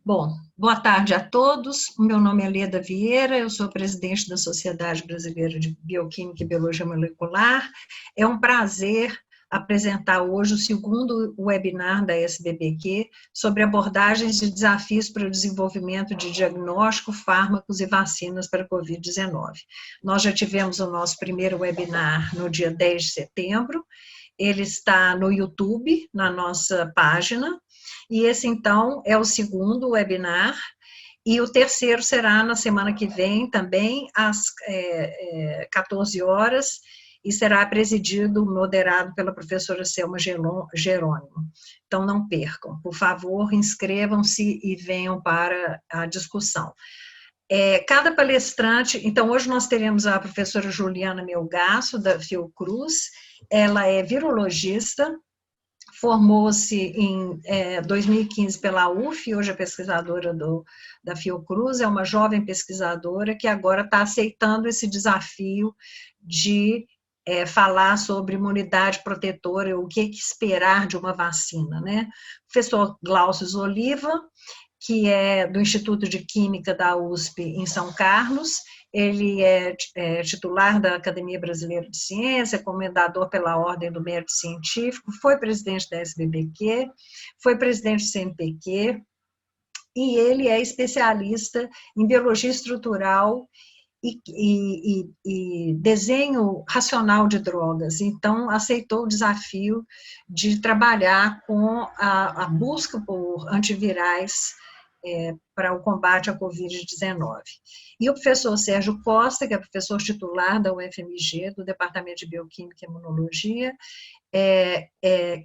Bom, boa tarde a todos. O meu nome é Leda Vieira, eu sou presidente da Sociedade Brasileira de Bioquímica e Biologia Molecular. É um prazer apresentar hoje o segundo webinar da SBBQ sobre abordagens e desafios para o desenvolvimento de diagnóstico, fármacos e vacinas para a Covid-19. Nós já tivemos o nosso primeiro webinar no dia 10 de setembro, ele está no YouTube, na nossa página, e esse, então, é o segundo webinar, e o terceiro será na semana que vem, também, às 14 horas, e será presidido, moderado pela professora Selma Jerônimo. Então, não percam. Por favor, inscrevam-se e venham para a discussão. Cada palestrante, então hoje nós teremos a professora Juliana Melgaço, da Fiocruz, ela é virologista, formou-se em 2015 pela UF, hoje é pesquisadora da Fiocruz, é uma jovem pesquisadora que agora está aceitando esse desafio de falar sobre imunidade protetora, o que esperar de uma vacina, né? O professor Glaucio Oliva, que é do Instituto de Química da USP em São Carlos, ele é titular da Academia Brasileira de Ciência, comendador pela Ordem do Mérito Científico, foi presidente da SBBQ, foi presidente do CNPq, e ele é especialista em biologia estrutural e desenho racional de drogas, então aceitou o desafio de trabalhar com a busca por antivirais para o combate à Covid-19. E o professor Sérgio Costa, que é professor titular da UFMG, do Departamento de Bioquímica e Imunologia,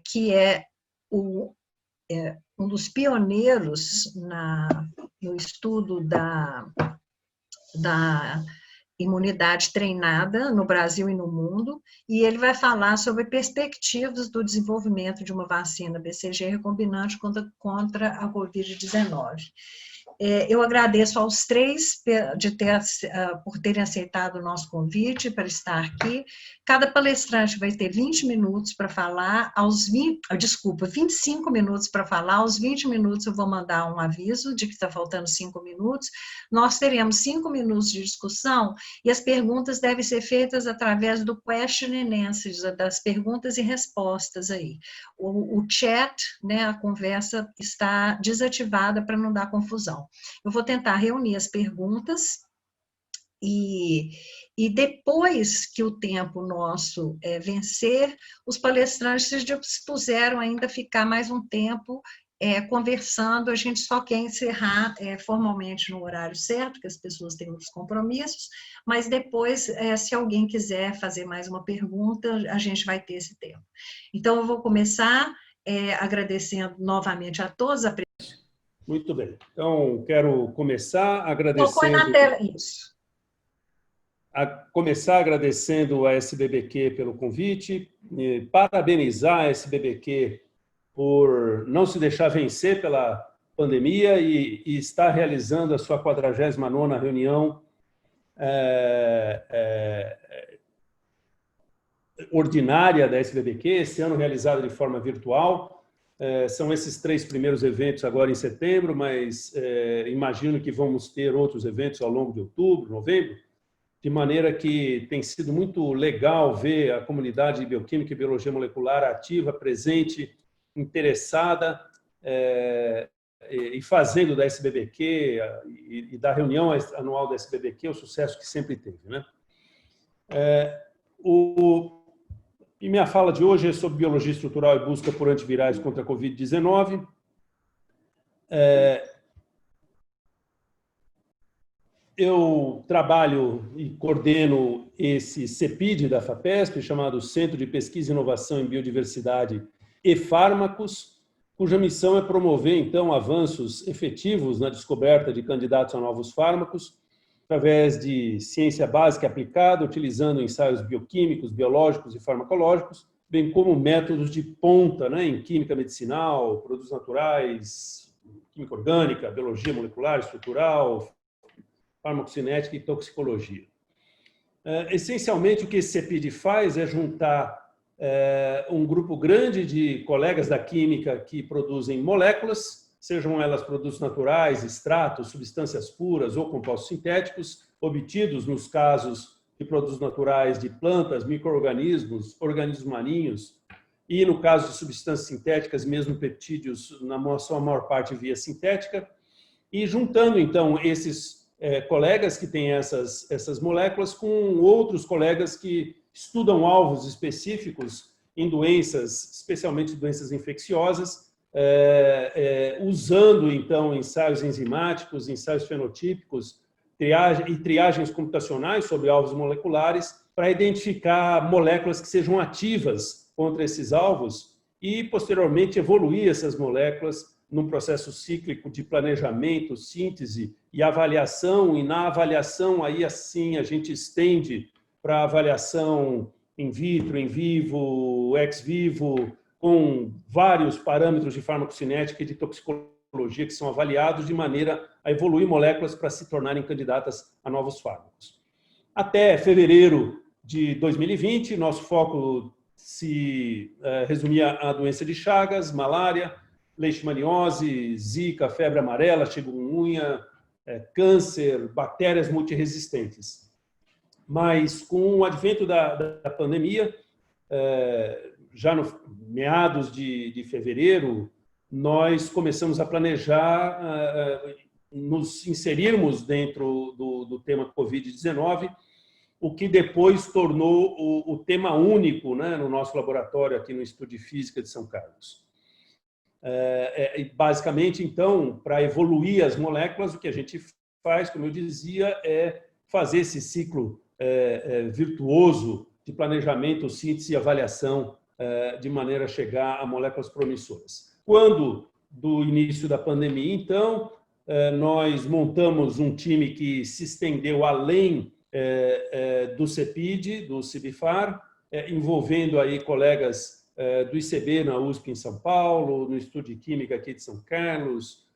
que é um dos pioneiros no estudo da imunidade treinada no Brasil e no mundo, e ele vai falar sobre perspectivas do desenvolvimento de uma vacina BCG recombinante contra a Covid-19. Eu agradeço aos três por terem aceitado o nosso convite para estar aqui. Cada palestrante vai ter 20 minutos para falar, 25 minutos para falar, aos 20 minutos eu vou mandar um aviso de que está faltando 5 minutos. Nós teremos 5 minutos de discussão e as perguntas devem ser feitas através do question and answers, das perguntas e respostas aí. O chat, né, a conversa está desativada para não dar confusão. Eu vou tentar reunir as perguntas e depois que o tempo nosso vencer, os palestrantes se dispuseram ainda a ficar mais um tempo conversando. A gente só quer encerrar formalmente no horário certo, que as pessoas têm outros compromissos, mas depois, se alguém quiser fazer mais uma pergunta, a gente vai ter esse tempo. Então, eu vou começar agradecendo novamente a todos. Muito bem. Então, quero começar agradecendo... Põe na tela, isso. Começar agradecendo a SBBQ pelo convite, parabenizar a SBBQ por não se deixar vencer pela pandemia e estar realizando a sua 49ª reunião ordinária da SBBQ, esse ano realizada de forma virtual. São esses 3 primeiros eventos agora em setembro, mas imagino que vamos ter outros eventos ao longo de outubro, novembro, de maneira que tem sido muito legal ver a comunidade de bioquímica e biologia molecular ativa, presente, interessada e fazendo da SBBQ e da reunião anual da SBBQ o sucesso que sempre teve, né? E minha fala de hoje é sobre biologia estrutural e busca por antivirais contra a Covid-19. Eu trabalho e coordeno esse CEPID da FAPESP, chamado Centro de Pesquisa e Inovação em Biodiversidade e Fármacos, cuja missão é promover, então, avanços efetivos na descoberta de candidatos a novos fármacos, através de ciência básica aplicada, utilizando ensaios bioquímicos, biológicos e farmacológicos, bem como métodos de ponta, né, em química medicinal, produtos naturais, química orgânica, biologia molecular, estrutural, farmacocinética e toxicologia. Essencialmente, o que esse CEPID faz é juntar um grupo grande de colegas da química que produzem moléculas sejam elas produtos naturais, extratos, substâncias puras ou compostos sintéticos, obtidos nos casos de produtos naturais de plantas, micro-organismos, organismos marinhos, e no caso de substâncias sintéticas, mesmo peptídeos, na sua maior parte via sintética, e juntando, então, esses colegas que têm essas moléculas com outros colegas que estudam alvos específicos em doenças, especialmente doenças infecciosas, usando, então, ensaios enzimáticos, ensaios fenotípicos e triagens computacionais sobre alvos moleculares para identificar moléculas que sejam ativas contra esses alvos e, posteriormente, evoluir essas moléculas num processo cíclico de planejamento, síntese e avaliação, e na avaliação, aí assim, a gente estende para avaliação in vitro, in vivo, ex vivo, com vários parâmetros de farmacocinética e de toxicologia que são avaliados de maneira a evoluir moléculas para se tornarem candidatas a novos fármacos. Até fevereiro de 2020, nosso foco se resumia à doença de Chagas, malária, leishmaniose, zika, febre amarela, chikungunya, câncer, bactérias multiresistentes. Mas com o advento da pandemia, já no meados de fevereiro, nós começamos a planejar nos inserirmos dentro do tema Covid-19, o que depois tornou o tema único, né, no nosso laboratório aqui no Instituto de Física de São Carlos. Basicamente, então, para evoluir as moléculas, o que a gente faz, como eu dizia, é fazer esse ciclo virtuoso de planejamento, síntese e avaliação de maneira a chegar a moléculas promissoras. Quando, do início da pandemia, então, nós montamos um time que se estendeu além do CEPID, do CIBIFAR, envolvendo aí colegas do ICB na USP em São Paulo, no Instituto de Química aqui de São Carlos,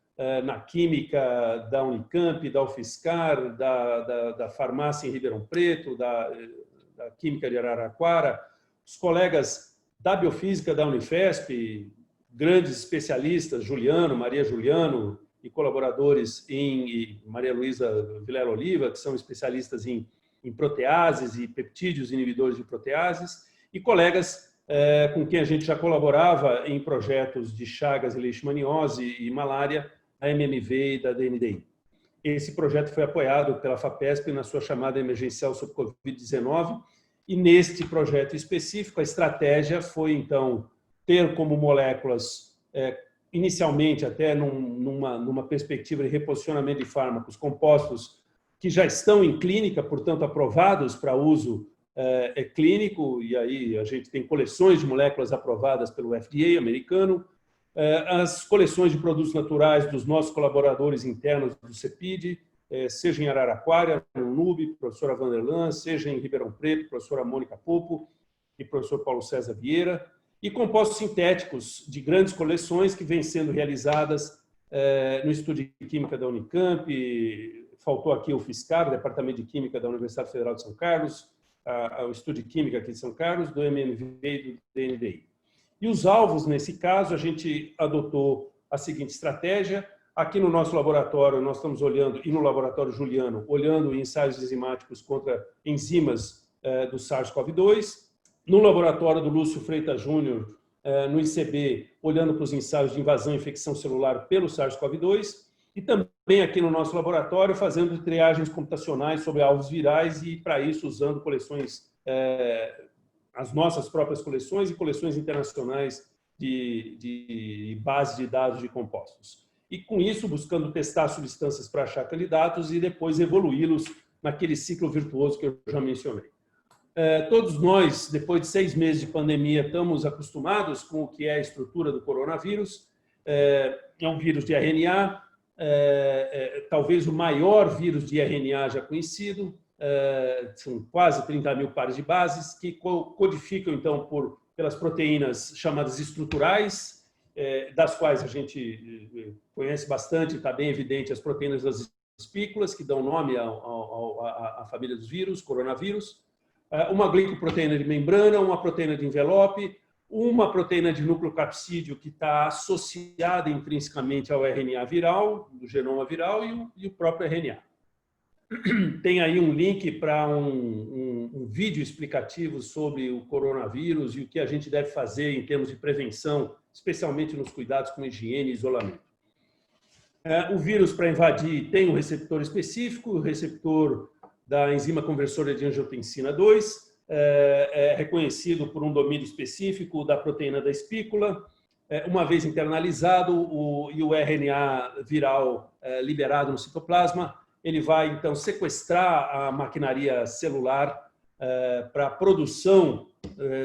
na Química da Unicamp, da UFSCar, da Farmácia em Ribeirão Preto, da Química de Araraquara, os colegas da Biofísica da Unifesp, grandes especialistas, Juliano, Maria Juliano, e colaboradores e Maria Luísa Vilela Oliva, que são especialistas em proteases e peptídeos inibidores de proteases, e colegas com quem a gente já colaborava em projetos de Chagas e leishmaniose e malária, da MMV e da DNDI. Esse projeto foi apoiado pela FAPESP na sua chamada emergencial sobre Covid-19, e neste projeto específico, a estratégia foi, então, ter como moléculas, inicialmente até numa perspectiva de reposicionamento de fármacos, compostos que já estão em clínica, portanto, aprovados para uso clínico, e aí a gente tem coleções de moléculas aprovadas pelo FDA americano, as coleções de produtos naturais dos nossos colaboradores internos do CEPID, seja em Araraquara, no NUB, professora Vanderlan, seja em Ribeirão Preto, professora Mônica Popo e professor Paulo César Vieira, e compostos sintéticos de grandes coleções que vêm sendo realizadas no Instituto de Química da Unicamp, faltou aqui o FSCar, o Departamento de Química da Universidade Federal de São Carlos, o Instituto de Química aqui de São Carlos, do MMV e do DNDI. E os alvos, nesse caso, a gente adotou a seguinte estratégia. Aqui no nosso laboratório, nós estamos olhando, e no laboratório Juliano, olhando ensaios enzimáticos contra enzimas do SARS-CoV-2. No laboratório do Lúcio Freitas Júnior, no ICB, olhando para os ensaios de invasão e infecção celular pelo SARS-CoV-2. E também aqui no nosso laboratório, fazendo triagens computacionais sobre alvos virais e, para isso, usando coleções, as nossas próprias coleções e coleções internacionais de base de dados de compostos. E, com isso, buscando testar substâncias para achar candidatos e depois evoluí-los naquele ciclo virtuoso que eu já mencionei. Todos nós, depois de 6 meses de pandemia, estamos acostumados com o que é a estrutura do coronavírus. É um vírus de RNA, talvez o maior vírus de RNA já conhecido, são quase 30 mil pares de bases, que codificam, então, pelas proteínas chamadas estruturais, das quais a gente conhece bastante, está bem evidente, as proteínas das espículas, que dão nome à família dos vírus, coronavírus, uma glicoproteína de membrana, uma proteína de envelope, uma proteína de núcleo capsídeo que está associada intrinsecamente ao RNA viral, do genoma viral, e o próprio RNA. Tem aí um link para um vídeo explicativo sobre o coronavírus e o que a gente deve fazer em termos de prevenção, especialmente nos cuidados com higiene e isolamento. O vírus, para invadir, tem um receptor específico, o receptor da enzima conversora de angiotensina 2, é reconhecido por um domínio específico da proteína da espícula. Uma vez internalizado e o RNA viral liberado no citoplasma, ele vai, então, sequestrar a maquinaria celular para a produção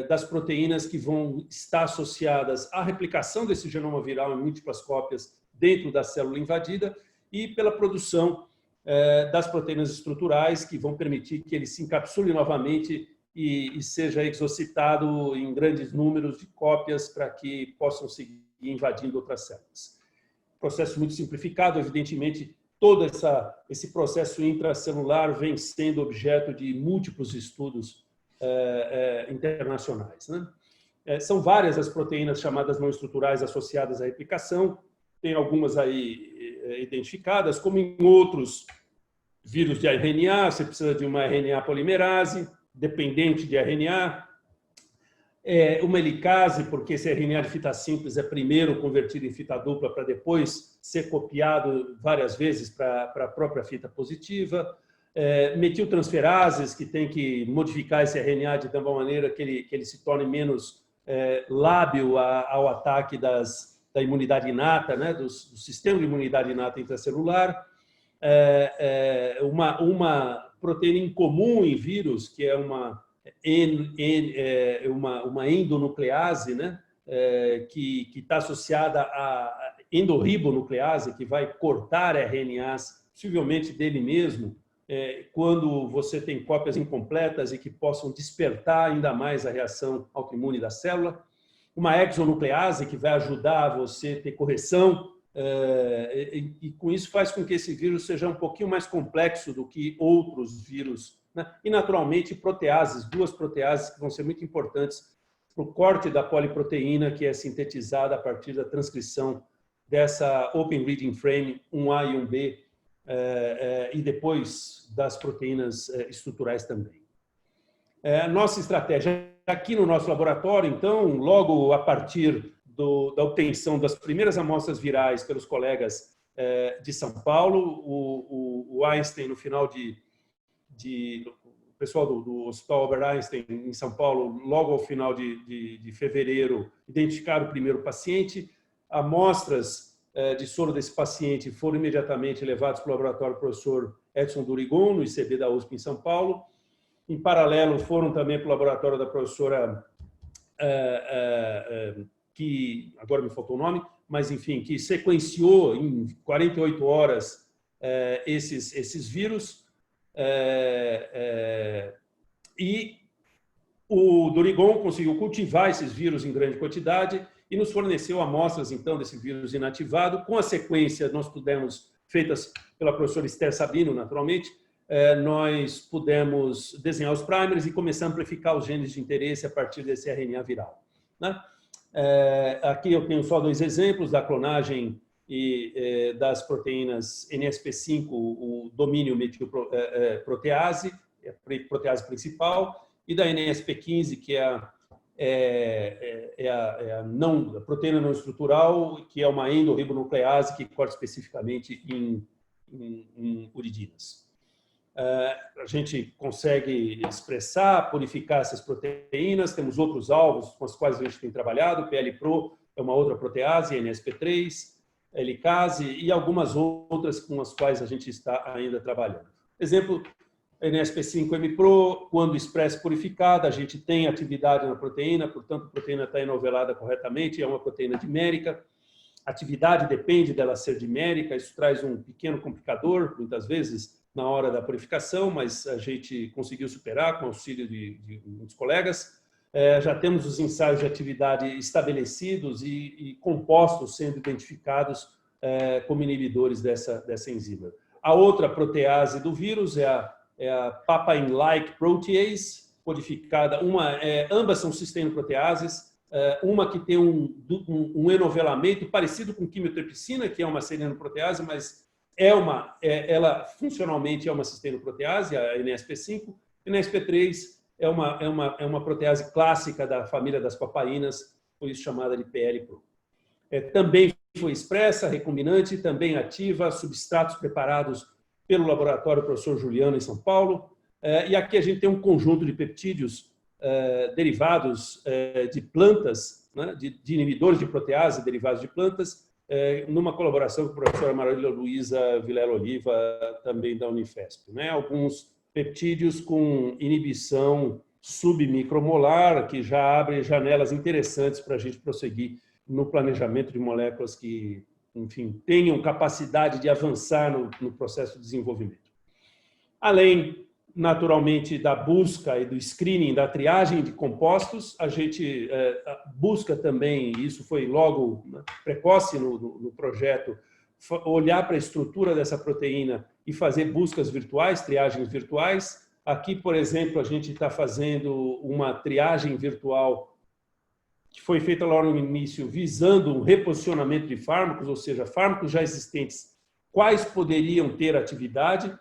das proteínas que vão estar associadas à replicação desse genoma viral em múltiplas cópias dentro da célula invadida e pela produção das proteínas estruturais que vão permitir que ele se encapsule novamente e seja exocitado em grandes números de cópias para que possam seguir invadindo outras células. Processo muito simplificado, evidentemente, todo esse processo intracelular vem sendo objeto de múltiplos estudos internacionais, né? São várias as proteínas chamadas não estruturais associadas à replicação, tem algumas aí identificadas, como em outros vírus de RNA, você precisa de uma RNA polimerase, dependente de RNA, uma helicase, porque esse RNA de fita simples é primeiro convertido em fita dupla para depois ser copiado várias vezes para a própria fita positiva, metiltransferases, que tem que modificar esse RNA de tal maneira que ele se torne menos lábil ao ataque da imunidade inata, né, do sistema de imunidade inata intracelular. Uma proteína incomum em vírus, que é uma endonuclease, né, que está associada à endorribonuclease, que vai cortar RNAs, possivelmente dele mesmo, quando você tem cópias incompletas e que possam despertar ainda mais a reação autoimune da célula. Uma exonuclease, que vai ajudar você a ter correção, e com isso faz com que esse vírus seja um pouquinho mais complexo do que outros vírus, né? E, naturalmente, proteases, duas proteases que vão ser muito importantes para o corte da poliproteína, que é sintetizada a partir da transcrição dessa Open Reading Frame 1A e 1B, e depois das proteínas estruturais também. Nossa estratégia aqui no nosso laboratório, então, logo a partir da obtenção das primeiras amostras virais pelos colegas de São Paulo, o Einstein, no final o pessoal do Hospital Albert Einstein, em São Paulo, logo ao final de fevereiro, identificaram o primeiro paciente. Amostras de soro desse paciente foram imediatamente levadas para o laboratório do professor Edson Durigon, no ICB da USP, em São Paulo. Em paralelo, foram também para o laboratório da professora, que agora me faltou o nome, mas, enfim, que sequenciou em 48 horas esses vírus. E o Durigon conseguiu cultivar esses vírus em grande quantidade e nos forneceu amostras, então, desse vírus inativado. Com a sequência, nós pudemos, feitas pela professora Esther Sabino, naturalmente, nós pudemos desenhar os primers e começar a amplificar os genes de interesse a partir desse RNA viral, né? Aqui eu tenho só dois exemplos da clonagem das proteínas NSP5, o domínio metilprotease, a protease principal, e da NSP15, que é a proteína não estrutural, que é uma endorribonuclease que corta especificamente em uridinas. A gente consegue expressar, purificar essas proteínas, temos outros alvos com os quais a gente tem trabalhado, PLPRO é uma outra protease, NSP3, helicase e algumas outras com as quais a gente está ainda trabalhando. Exemplo, NSP5-MPRO, quando expressa purificada, a gente tem atividade na proteína, portanto, a proteína está enovelada corretamente, é uma proteína dimérica. A atividade depende dela ser dimérica, isso traz um pequeno complicador, muitas vezes, na hora da purificação, mas a gente conseguiu superar com o auxílio de muitos colegas. Já temos os ensaios de atividade estabelecidos e compostos sendo identificados como inibidores dessa enzima. A outra protease do vírus é a papain-like protease, codificada. Ambas são cisteinoproteases, uma que tem um enovelamento parecido com quimiotripsina, que é uma selenoprotease, mas ela funcionalmente é uma cistenoprotease, a NSP5, e NSP3 é uma protease clássica da família das papaínas, por isso chamada de PL-PRO. Também foi expressa, recombinante, também ativa, substratos preparados pelo laboratório professor Juliano, em São Paulo. E aqui a gente tem um conjunto de peptídeos derivados de plantas, né, de inibidores de protease derivados de plantas, numa colaboração com a professora Marília Luísa Vilela Oliva, também da Unifesp. Né? Alguns peptídeos com inibição submicromolar, que já abrem janelas interessantes para a gente prosseguir no planejamento de moléculas que, enfim, tenham capacidade de avançar no processo de desenvolvimento. Além, naturalmente, da busca e do screening, da triagem de compostos, a gente busca também, e isso foi logo precoce no projeto, olhar para a estrutura dessa proteína e fazer buscas virtuais, triagens virtuais. Aqui, por exemplo, a gente está fazendo uma triagem virtual que foi feita logo no início, visando um reposicionamento de fármacos, ou seja, fármacos já existentes, quais poderiam ter atividade.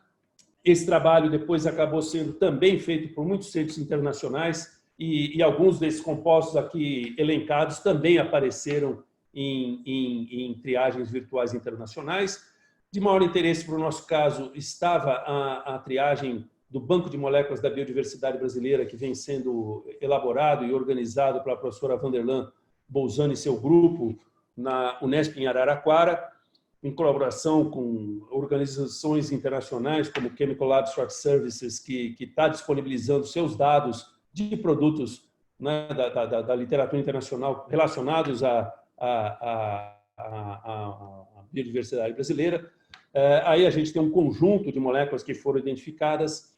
Esse trabalho depois acabou sendo também feito por muitos centros internacionais e alguns desses compostos aqui elencados também apareceram em triagens virtuais internacionais. De maior interesse para o nosso caso estava a triagem do Banco de Moléculas da Biodiversidade Brasileira, que vem sendo elaborado e organizado pela professora Vanderlan Bolzani e seu grupo na Unesp em Araraquara, em colaboração com organizações internacionais como Chemical Abstract Services, que está disponibilizando seus dados de produtos, né, da literatura internacional relacionados à biodiversidade brasileira. Aí a gente tem um conjunto de moléculas que foram identificadas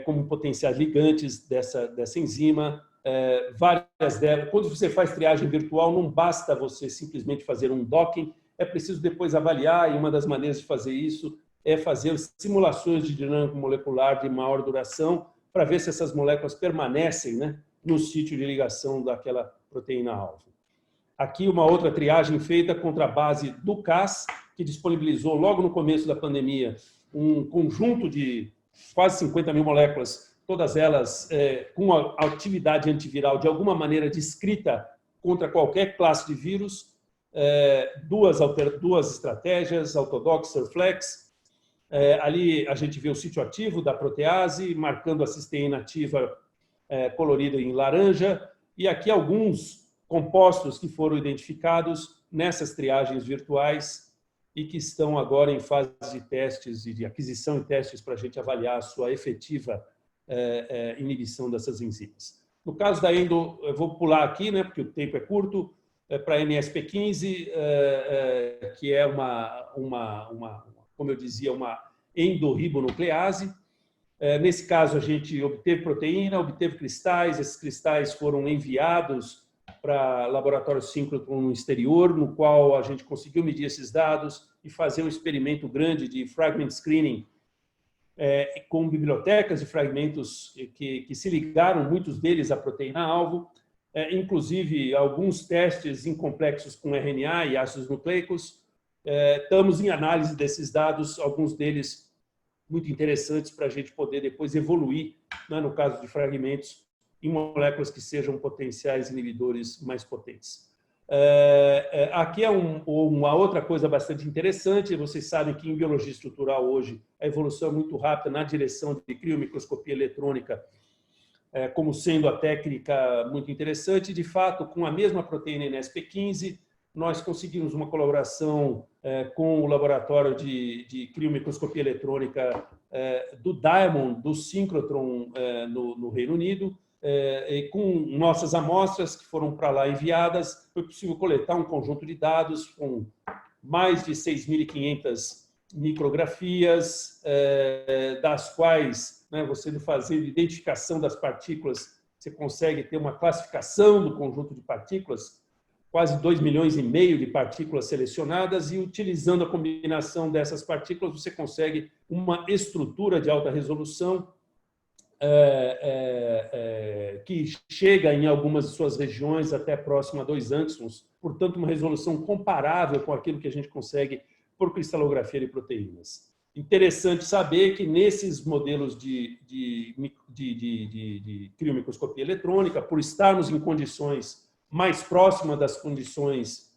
como potenciais ligantes dessa enzima. Várias delas. Quando você faz triagem virtual, não basta você simplesmente fazer um docking, é preciso depois avaliar, e uma das maneiras de fazer isso é fazer simulações de dinâmica molecular de maior duração para ver se essas moléculas permanecem, né, no sítio de ligação daquela proteína-alvo. Aqui uma outra triagem feita contra a base do CAS, que disponibilizou logo no começo da pandemia um conjunto de quase 50 mil moléculas, todas elas com a atividade antiviral de alguma maneira descrita contra qualquer classe de vírus. Duas estratégias, Autodox, Surflex. Ali a gente vê o sítio ativo da protease, marcando a cisteína ativa colorida em laranja, e aqui alguns compostos que foram identificados nessas triagens virtuais e que estão agora em fase de testes e de aquisição e testes para a gente avaliar a sua efetiva inibição dessas enzimas. No caso da endo, eu vou pular aqui, né, porque o tempo é curto, para a NSP15, que é como eu dizia, uma endorribonuclease. Nesse caso, a gente obteve proteína, obteve cristais, esses cristais foram enviados para laboratório síncrotron no exterior, no qual a gente conseguiu medir esses dados e fazer um experimento grande de fragment screening com bibliotecas de fragmentos que se ligaram, muitos deles, à proteína-alvo, inclusive alguns testes em complexos com RNA e ácidos nucleicos. Estamos em análise desses dados, alguns deles muito interessantes para a gente poder depois evoluir, né, no caso de fragmentos, em moléculas que sejam potenciais inibidores mais potentes. Aqui é uma outra coisa bastante interessante. Vocês sabem que em biologia estrutural hoje a evolução é muito rápida na direção de criomicroscopia eletrônica, como sendo a técnica muito interessante. De fato, com a mesma proteína NSP15, nós conseguimos uma colaboração com o laboratório de criomicroscopia eletrônica do Diamond, do Synchrotron, no Reino Unido. E com nossas amostras que foram para lá enviadas, foi possível coletar um conjunto de dados com mais de 6.500 micrografias, das quais, né, você fazendo identificação das partículas, você consegue ter uma classificação do conjunto de partículas, quase 2,5 milhões de partículas selecionadas, e utilizando a combinação dessas partículas, você consegue uma estrutura de alta resolução que chega em algumas de suas regiões até próximo a 2 angstroms, portanto, uma resolução comparável com aquilo que a gente consegue por cristalografia de proteínas. Interessante saber que nesses modelos de criomicroscopia eletrônica, por estarmos em condições mais próximas das condições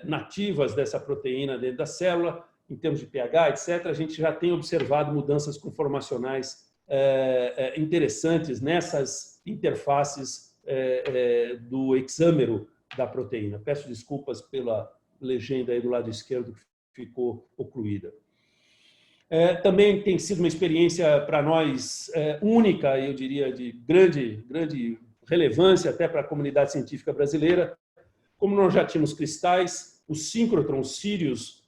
nativas dessa proteína dentro da célula, em termos de pH, etc., a gente já tem observado mudanças conformacionais interessantes nessas interfaces do hexâmero da proteína. Peço desculpas pela legenda aí do lado esquerdo que ficou ocluída. Também tem sido uma experiência para nós única, eu diria, de grande relevância até para a comunidade científica brasileira. Como nós já tínhamos cristais, o síncrotron Sirius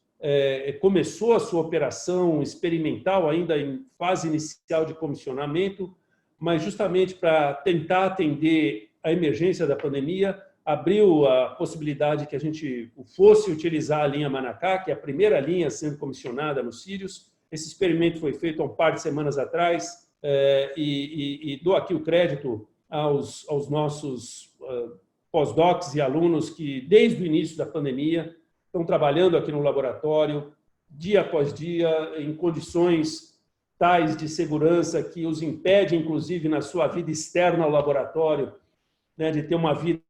começou a sua operação experimental ainda em fase inicial de comissionamento, mas justamente para tentar atender a emergência da pandemia, abriu a possibilidade que a gente fosse utilizar a linha Manacá, que é a primeira linha sendo comissionada no Sirius. Esse experimento foi feito há um par de semanas atrás e dou aqui o crédito aos nossos pós-docs e alunos que, desde o início da pandemia, estão trabalhando aqui no laboratório, dia após dia, em condições tais de segurança que os impede, inclusive, na sua vida externa ao laboratório, né, de ter uma vida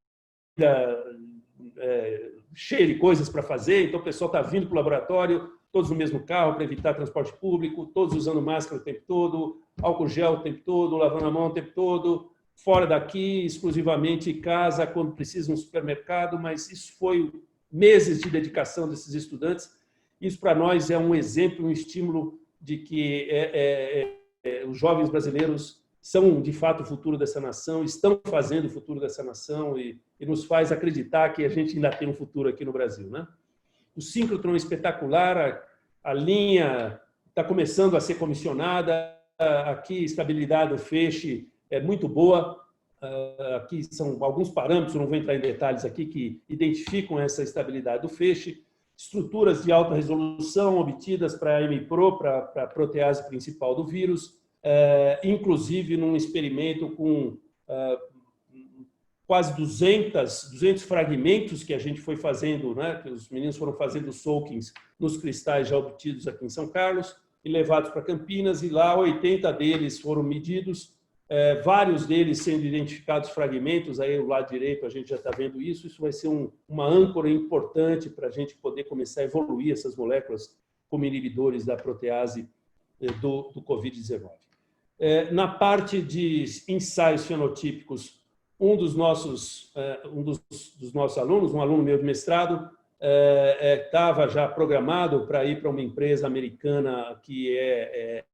cheia de coisas para fazer. Então, o pessoal está vindo para o laboratório, todos no mesmo carro, para evitar transporte público, todos usando máscara o tempo todo, álcool gel o tempo todo, lavando a mão o tempo todo, fora daqui, exclusivamente em casa, quando precisa, no supermercado, mas isso foi meses de dedicação desses estudantes. Isso, para nós, é um exemplo, um estímulo de que os jovens brasileiros são, de fato, o futuro dessa nação, estão fazendo o futuro dessa nação e nos faz acreditar que a gente ainda tem um futuro aqui no Brasil, né? O síncrotron é espetacular, a linha está começando a ser comissionada, aqui a estabilidade do feixe é muito boa, aqui são alguns parâmetros, não vou entrar em detalhes aqui, que identificam essa estabilidade do feixe, estruturas de alta resolução obtidas para a MPRO, para a protease principal do vírus, inclusive num experimento com quase 200 fragmentos que a gente foi fazendo, né, que os meninos foram fazendo soakings nos cristais já obtidos aqui em São Carlos e levados para Campinas, e lá 80 deles foram medidos, vários deles sendo identificados fragmentos, aí do lado direito a gente já está vendo isso. Isso vai ser uma âncora importante para a gente poder começar a evoluir essas moléculas como inibidores da protease do Covid-19. Na parte de ensaios fenotípicos, um dos nossos alunos, um aluno meu de mestrado, estava já programado para ir para uma empresa americana que é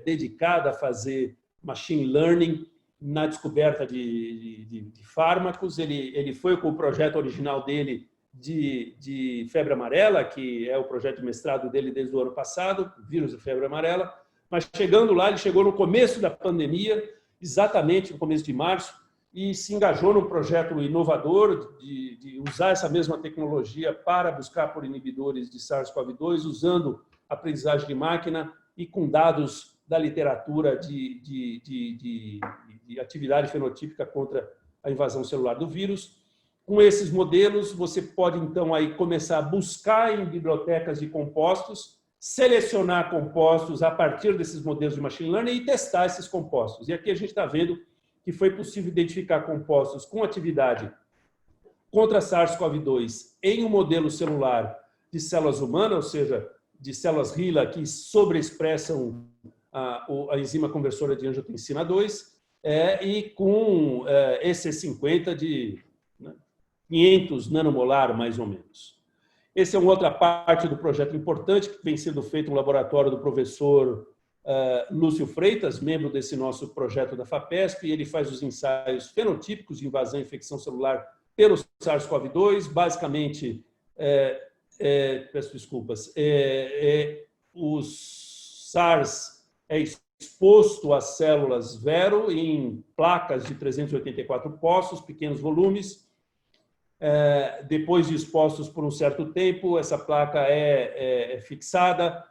dedicada a fazer machine learning na descoberta de fármacos. Ele foi com o projeto original dele de febre amarela, que é o projeto de mestrado dele desde o ano passado, vírus de febre amarela, mas chegando lá, ele chegou no começo da pandemia, exatamente no começo de março, e se engajou num projeto inovador de usar essa mesma tecnologia para buscar por inibidores de SARS-CoV-2, usando aprendizagem de máquina e com dados da literatura de atividade fenotípica contra a invasão celular do vírus. Com esses modelos, você pode, então, aí começar a buscar em bibliotecas de compostos, selecionar compostos a partir desses modelos de machine learning e testar esses compostos. E aqui a gente está vendo que foi possível identificar compostos com atividade contra SARS-CoV-2 em um modelo celular de células humanas, ou seja, de células HeLa que sobreexpressam a enzima conversora de angiotensina 2, e com EC50 de 500 nanomolar, mais ou menos. Essa é uma outra parte do projeto importante que vem sendo feito no laboratório do professor Lúcio Freitas, membro desse nosso projeto da FAPESP, e ele faz os ensaios fenotípicos de invasão e infecção celular pelo SARS-CoV-2. Basicamente, peço desculpas, o SARS é exposto às células vero em placas de 384 postos, pequenos volumes. Depois de expostos por um certo tempo, essa placa é fixada,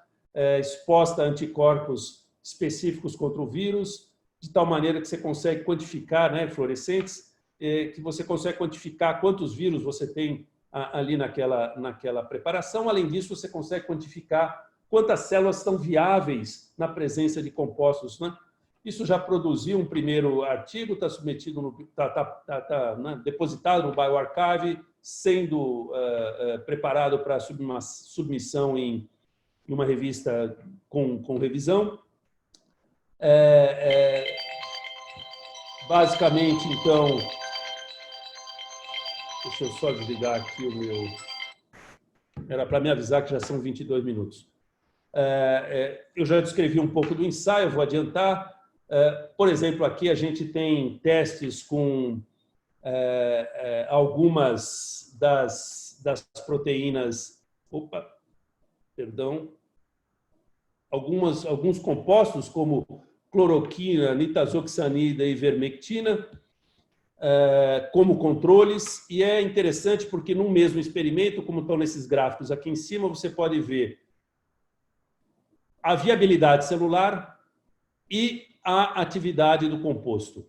exposta a anticorpos específicos contra o vírus, de tal maneira que você consegue quantificar, né, fluorescentes, que você consegue quantificar quantos vírus você tem ali naquela preparação. Além disso, você consegue quantificar quantas células estão viáveis na presença de compostos, né? Isso já produziu um primeiro artigo, está submetido, né, depositado no bioRxiv, sendo preparado para submissão em uma revista com revisão. Basicamente, então, deixa eu só desligar aqui o meu... Era para me avisar que já são 22 minutos. Eu já descrevi um pouco do ensaio, vou adiantar. Por exemplo, aqui a gente tem testes com algumas das proteínas... Opa, perdão. Alguns compostos, como cloroquina, nitazoxanida e ivermectina, como controles. E é interessante porque, num mesmo experimento, como estão nesses gráficos aqui em cima, você pode ver a viabilidade celular e a atividade do composto,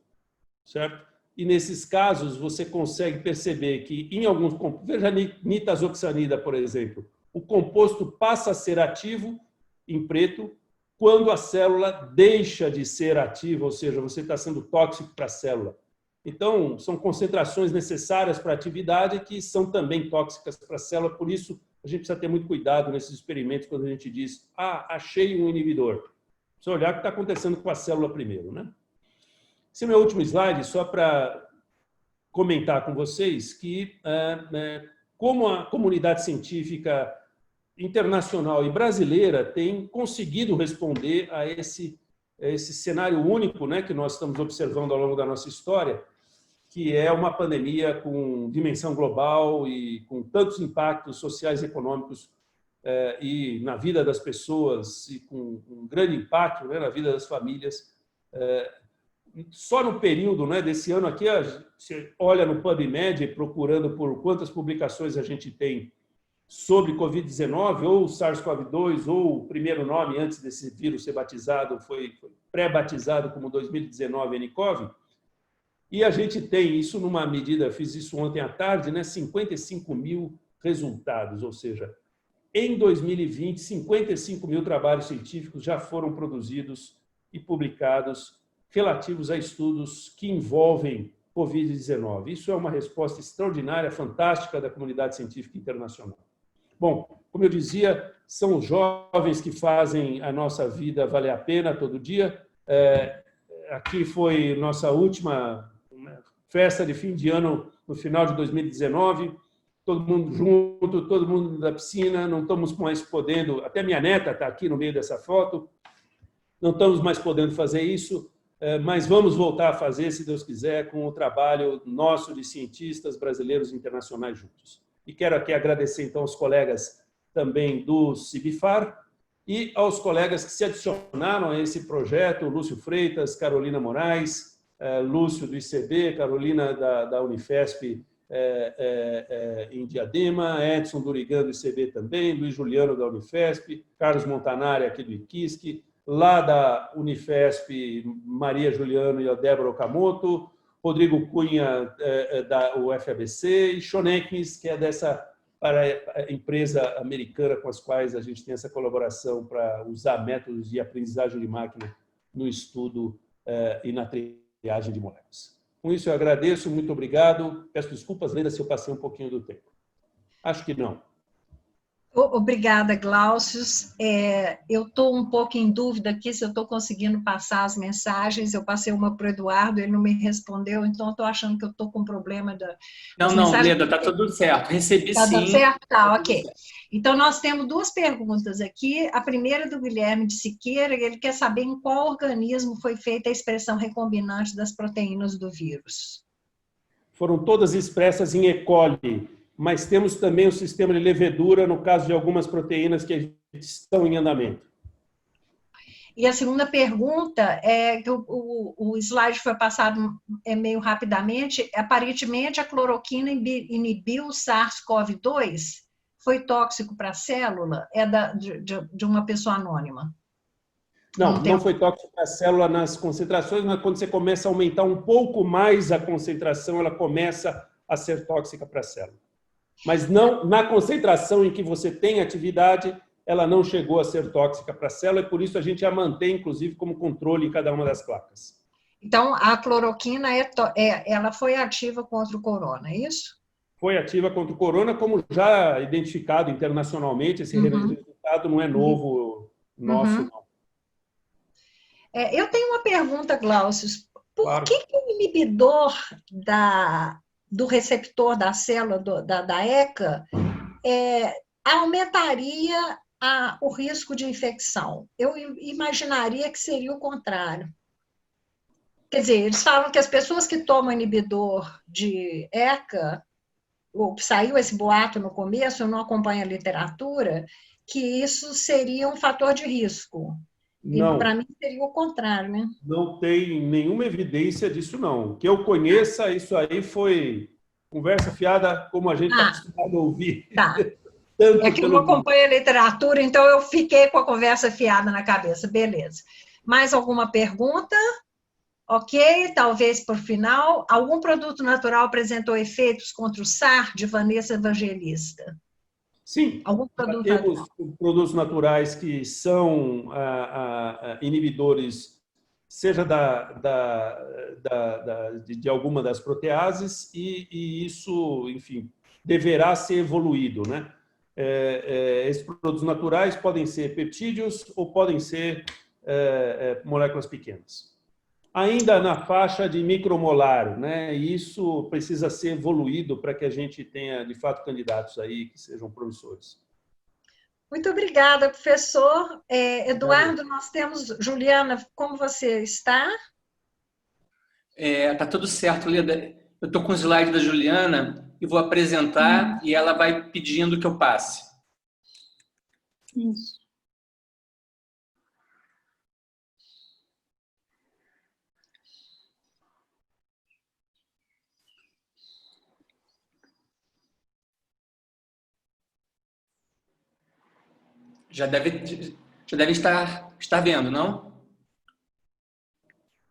certo? E nesses casos você consegue perceber que em alguns, veja a nitazoxanida, por exemplo, o composto passa a ser ativo em preto quando a célula deixa de ser ativa, ou seja, você está sendo tóxico para a célula. Então, são concentrações necessárias para a atividade que são também tóxicas para a célula, por isso a gente precisa ter muito cuidado nesses experimentos quando a gente diz, achei um inibidor. Precisa olhar o que está acontecendo com a célula primeiro, né? Esse é o meu último slide, só para comentar com vocês que, como a comunidade científica internacional e brasileira tem conseguido responder a esse cenário único, né, que nós estamos observando ao longo da nossa história, que é uma pandemia com dimensão global e com tantos impactos sociais e econômicos e na vida das pessoas e com um grande impacto, né, na vida das famílias. Só no período, né, desse ano aqui, você olha no PubMed procurando por quantas publicações a gente tem sobre Covid-19, ou SARS-CoV-2, ou o primeiro nome antes desse vírus ser batizado, foi pré-batizado como 2019 nCoV, e a gente tem isso numa medida, fiz isso ontem à tarde, né, 55 mil resultados, ou seja, em 2020, 55 mil trabalhos científicos já foram produzidos e publicados relativos a estudos que envolvem Covid-19. Isso é uma resposta extraordinária, fantástica da comunidade científica internacional. Bom, como eu dizia, são os jovens que fazem a nossa vida valer a pena todo dia. Aqui foi nossa última festa de fim de ano, no final de 2019. Todo mundo junto, todo mundo da piscina, não estamos mais podendo... Até minha neta está aqui no meio dessa foto. Não estamos mais podendo fazer isso, mas vamos voltar a fazer, se Deus quiser, com o trabalho nosso de cientistas brasileiros e internacionais juntos. E quero aqui agradecer, então, aos colegas também do CIBIFAR e aos colegas que se adicionaram a esse projeto, Lúcio Freitas, Carolina Moraes, Lúcio do ICB, Carolina da Unifesp em Diadema, Edson Durigan do ICB também, Luiz Juliano da Unifesp, Carlos Montanari aqui do IQISC, lá da Unifesp, Maria Juliano e a Débora Okamoto, Rodrigo Cunha, da UFABC, e Shonekins, que é dessa empresa americana com as quais a gente tem essa colaboração para usar métodos de aprendizagem de máquina no estudo e na triagem de moléculas. Com isso, eu agradeço, muito obrigado. Peço desculpas, Leda, se eu passei um pouquinho do tempo. Acho que não. Obrigada, Glaucius. Eu estou um pouco em dúvida aqui se eu estou conseguindo passar as mensagens. Eu passei uma para o Eduardo, ele não me respondeu, então estou achando que eu estou com problema das mensagens. Leda, está tudo certo. Recebi sim. Está tudo certo? Tá, ok. Certo. Então, nós temos duas perguntas aqui. A primeira é do Guilherme de Siqueira, ele quer saber em qual organismo foi feita a expressão recombinante das proteínas do vírus. Foram todas expressas em E. coli, mas temos também o sistema de levedura no caso de algumas proteínas que estão em andamento. E a segunda pergunta é que o slide foi passado meio rapidamente. Aparentemente, a cloroquina inibiu o SARS-CoV-2? Foi tóxico para a célula? É de uma pessoa anônima. Não foi tóxico para a célula nas concentrações, mas quando você começa a aumentar um pouco mais a concentração, ela começa a ser tóxica para a célula. Mas não na concentração em que você tem atividade, ela não chegou a ser tóxica para a célula, e por isso a gente a mantém, inclusive, como controle em cada uma das placas. Então, a cloroquina ela foi ativa contra o corona, é isso? Foi ativa contra o corona, como já identificado internacionalmente. Esse resultado não é novo nosso, não. Eu tenho uma pergunta, Glaucio. Por Claro. que o inibidor do receptor da célula da ECA aumentaria o risco de infecção? Eu imaginaria que seria o contrário. Quer dizer, eles falam que as pessoas que tomam inibidor de ECA, saiu esse boato no começo, eu não acompanho a literatura, que isso seria um fator de risco. Não. Para mim seria o contrário, né? Não tem nenhuma evidência disso, não. Que eu conheça, isso aí foi conversa fiada, como a gente está acostumado a ouvir. Tá. É que eu não acompanho a literatura, então eu fiquei com a conversa fiada na cabeça. Beleza. Mais alguma pergunta? Ok, talvez por final. Algum produto natural apresentou efeitos contra o SAR, de Vanessa Evangelista? Sim, temos produtos naturais que são inibidores, seja de alguma das proteases, e isso, enfim, deverá ser evoluído, né? Esses produtos naturais podem ser peptídeos ou podem ser moléculas pequenas. Ainda na faixa de micromolar, né? Isso precisa ser evoluído para que a gente tenha, de fato, candidatos aí que sejam promissores. Muito obrigada, professor. Eduardo, nós temos... Juliana, como você está? Tá tudo certo, Leda. Eu estou com o slide da Juliana e vou apresentar e ela vai pedindo que eu passe. Isso. Já deve estar vendo, não?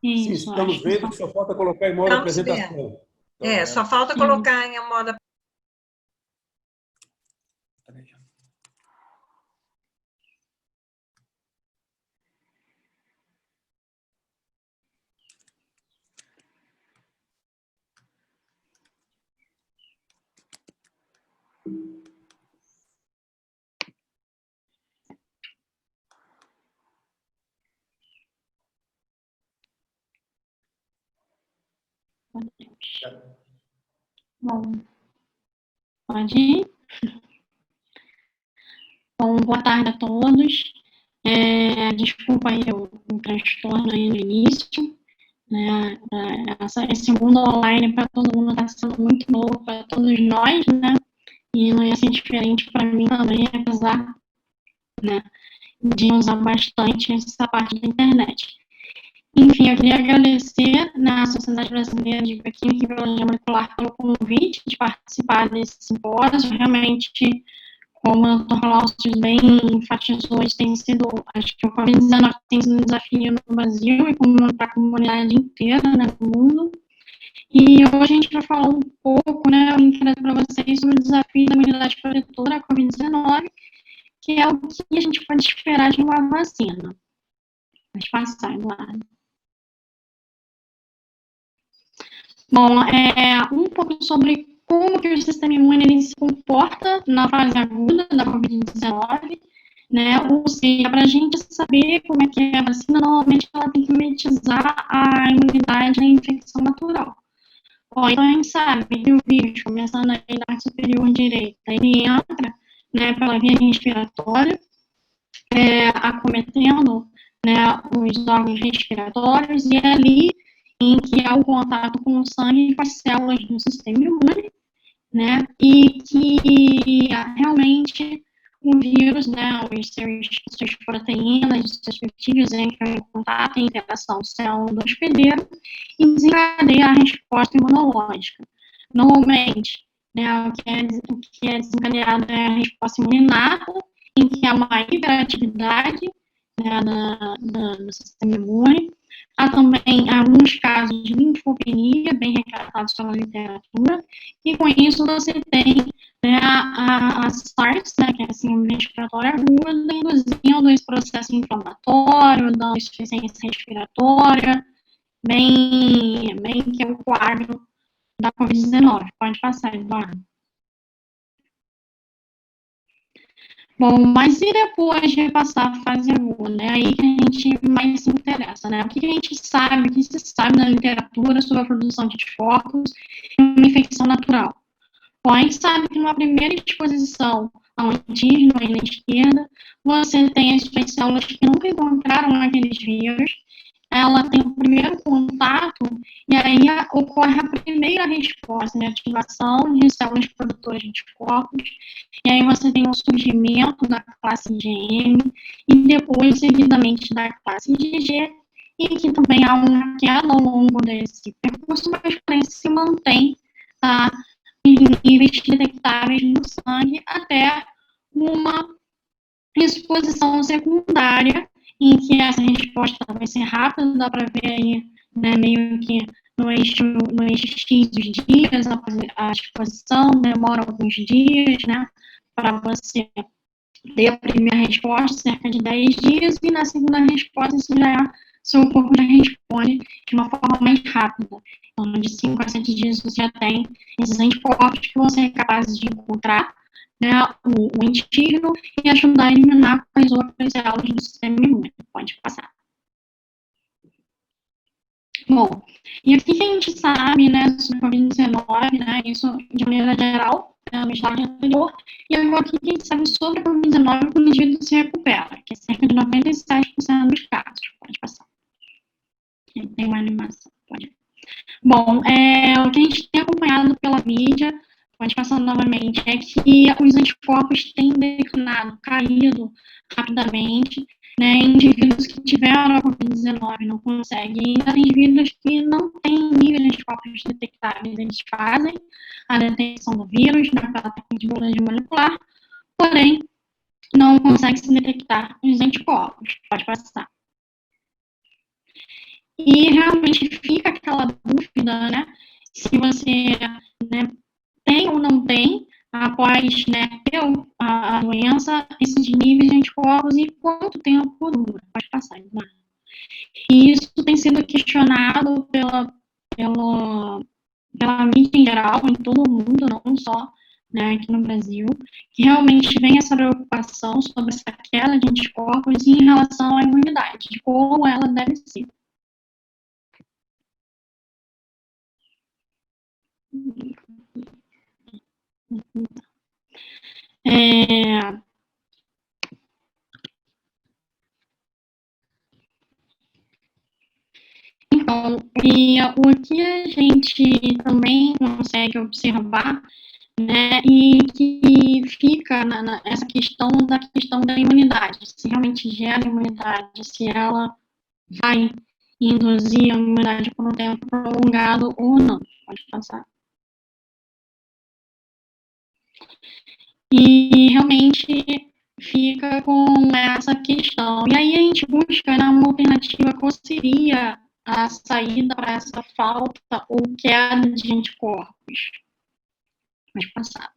Sim, estamos vendo, só falta colocar em modo apresentação. Só falta colocar em modo... Bom, pode ir. Bom, boa tarde a todos. Desculpa aí o transtorno aí no início, né? Esse mundo online para todo mundo está sendo muito novo para todos nós, né? E não ia ser diferente para mim também, apesar, né, de usar bastante essa parte da internet. Enfim, eu queria agradecer na Sociedade Brasileira de Bioquímica e Biologia Molecular pelo convite de participar desse simpósio. Realmente, como o Dr. Glaucio bem enfatizou, isso tem sido, acho que o Covid-19 tem sido um desafio no Brasil e para a comunidade inteira, né, no mundo. E hoje a gente vai falar um pouco, né, eu vim trazer para vocês sobre o desafio da imunidade protetora, a Covid-19, que é o que a gente pode esperar de uma vacina. Pode passar, Eduardo. Bom, um pouco sobre como que o sistema imune ele se comporta na fase aguda da Covid-19, né? Ou seja, para a gente saber como é que é a vacina, normalmente ela tem que mimetizar a imunidade à infecção natural. Bom, então a gente sabe que o vírus, começando aí na parte superior direita, ele entra, né, pela via respiratória, acometendo, né, os órgãos respiratórios, e é ali em que há o contato com o sangue com as células do sistema imune, né, e que realmente o vírus, né, suas proteínas, os seus peptídeos entram em contato, em interação célula do hospedeiro e desencadeia a resposta imunológica. Normalmente, né, o que é desencadeado é a resposta imunológica, em que há uma hiperatividade né, do sistema imune. Há também alguns casos de linfopenia, bem retratados pela literatura, e com isso você tem, né, a SARS, né, que é a síndrome respiratória aguda, induzindo esse processo inflamatório, dando insuficiência respiratória, bem que é o quadro da Covid-19. Pode passar, Eduardo. Bom, mas e depois de passar a fase aguda, né? Aí que a gente mais se interessa, né? O que a gente sabe, o que se sabe na literatura sobre a produção de anticorpos em uma infecção natural? Bom, a gente sabe que numa primeira exposição ao antígeno, aí na esquerda, você tem as suas células que nunca encontraram aqueles vírus, ela tem o primeiro contato, e aí ocorre a primeira resposta, né, ativação de células produtoras de anticorpos, e aí você tem o surgimento da classe IgM, e depois, seguidamente, da classe IgG, e que também há uma queda ao longo desse percurso, mas porém se mantém, tá, em níveis detectáveis no sangue, até uma exposição secundária, em que essa resposta vai ser rápida, dá para ver aí, né, meio que no eixo X dos dias, a exposição demora alguns dias, né, para você ter a primeira resposta, cerca de 10 dias, e na segunda resposta, isso já é, seu corpo já responde de uma forma mais rápida. Então, de 5 a 7 dias, você já tem esses anticorpos que vão ser capazes de encontrar, né, o antígeno e ajudar a eliminar as outras células do sistema imune. Pode passar. Bom, e o que a gente sabe, né, sobre a Covid-19, né, isso de maneira geral, no slide anterior, e agora o que a gente sabe sobre a Covid-19 quando o indivíduo se recupera, que é cerca de 97% dos casos. Pode passar. Tem uma animação, pode. Bom, o que a gente tem acompanhado pela mídia, pode passar novamente, é que os anticorpos têm declinado, caído rapidamente, né, indivíduos que tiveram a Covid-19 não conseguem, ainda indivíduos que não têm nível de anticorpos detectáveis, eles fazem a detecção do vírus, né, pela técnica de biologia molecular, porém, não consegue se detectar os anticorpos. Pode passar. E realmente fica aquela dúvida, né, se você, né, tem ou não tem, após, né, ter a doença, esses níveis de anticorpos e quanto tempo dura. Pode passar, né? E isso tem sido questionado pela mídia em geral, em todo o mundo, não só, né, aqui no Brasil, que realmente vem essa preocupação sobre essa queda de anticorpos em relação à imunidade, de como ela deve ser. Então, e o que a gente também consegue observar, né, e que fica essa questão da imunidade, se realmente gera imunidade, se ela vai induzir a imunidade por um tempo prolongado ou não. Pode passar. E realmente fica com essa questão. E aí a gente busca, né, uma alternativa, qual seria a saída para essa falta ou queda de anticorpos. Pode passar.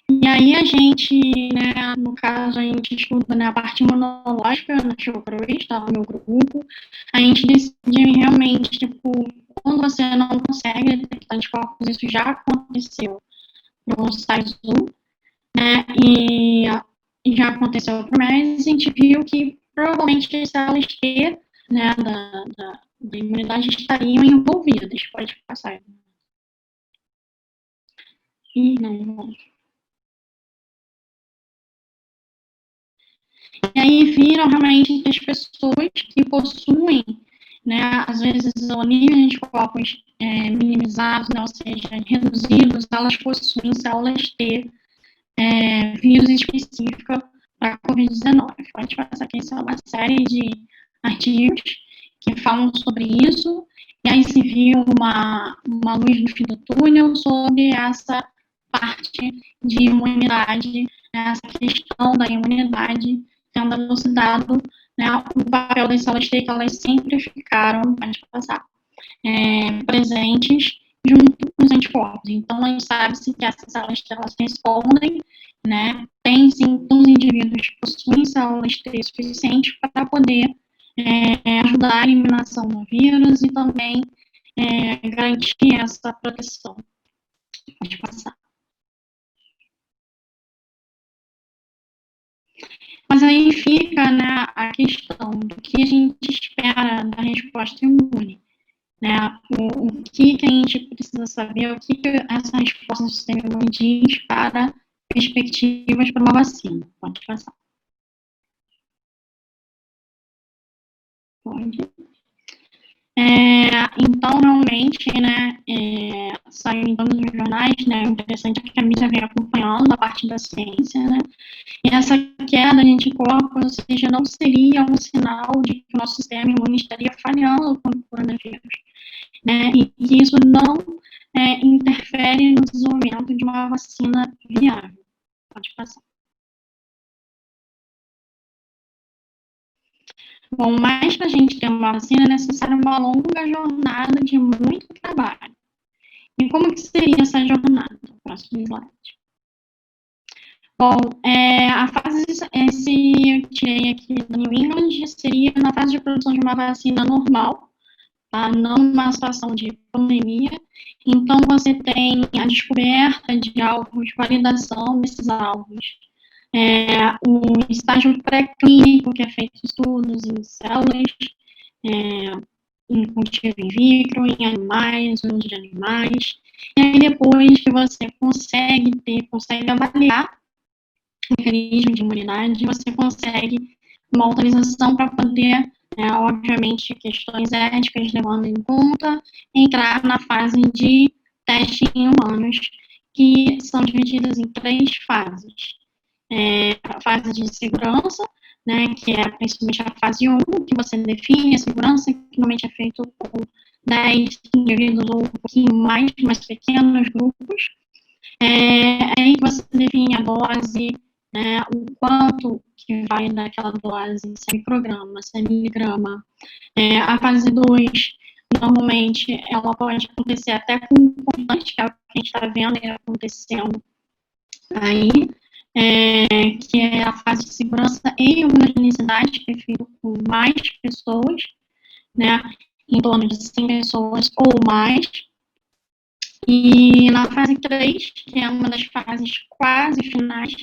E aí a gente, né, no caso, a gente estuda, né, a parte imunológica no Fiocruz, tá, no meu grupo. A gente decidiu realmente, tipo, quando você não consegue detectar anticorpos, isso já aconteceu no SARS-1, né, e já aconteceu para o MERS, a gente viu que provavelmente as células T, né, da imunidade estariam envolvidas. Pode passar. E não. E aí viram realmente que as pessoas que possuem, né, às vezes o nível de anticorpos minimizados, né, ou seja, reduzidos, elas possuem células T, vírus específica para a Covid-19. Pode passar aqui, é uma série de artigos que falam sobre isso, e aí se viu uma luz no fim do túnel sobre essa parte de imunidade, essa questão da imunidade sendo elucidado, né, o papel das células T, que elas sempre ficaram, pode passar, presentes junto com os anticorpos. Então, a gente sabe-se que essas células T, elas respondem, né, tem sim, os indivíduos possuem células T suficientes para poder ajudar a eliminação do vírus e também garantir essa proteção. Pode passar. Mas aí fica, né, a questão do que a gente espera da resposta imune, né? O que a gente precisa saber, o que essa resposta do sistema imune diz para perspectivas para uma vacina. Pode passar. Pode. Então, realmente, né, saiu em todos os jornais, né, o interessante é que a mídia vem acompanhando a parte da ciência, né, e essa queda de anticorpos, ou seja, não seria um sinal de que o nosso sistema imune estaria falhando com o coronavírus, né, e isso não interfere no desenvolvimento de uma vacina viável. Pode passar. Bom, mas para a gente ter uma vacina é necessária uma longa jornada de muito trabalho. E como que seria essa jornada? Próximo slide. Bom, a fase, eu tirei aqui do New England, seria na fase de produção de uma vacina normal, tá? Não numa situação de pandemia. Então, você tem a descoberta de alvos, validação desses alvos, o estágio pré-clínico, que é feito estudos em células, em cultivo in vitro, em animais, uso de animais, e aí depois que você consegue avaliar o mecanismo de imunidade, você consegue uma autorização para poder, obviamente, questões éticas levando em conta, entrar na fase de teste em humanos, que são divididas em 3 fases. A fase de segurança, né, que é principalmente a fase 1, que você define a segurança, que normalmente é feito com 10 indivíduos ou um pouquinho mais pequenos grupos. Aí você define a dose, né, o quanto que vai daquela dose, se é micrograma, se é miligrama. A fase 2, normalmente, ela pode acontecer até com um constante, que é o que a gente está vendo acontecendo aí, que é a fase de segurança e imunogenicidade, que é feito com mais pessoas, né, em torno de 100 pessoas ou mais. E na fase 3, que é uma das fases quase finais,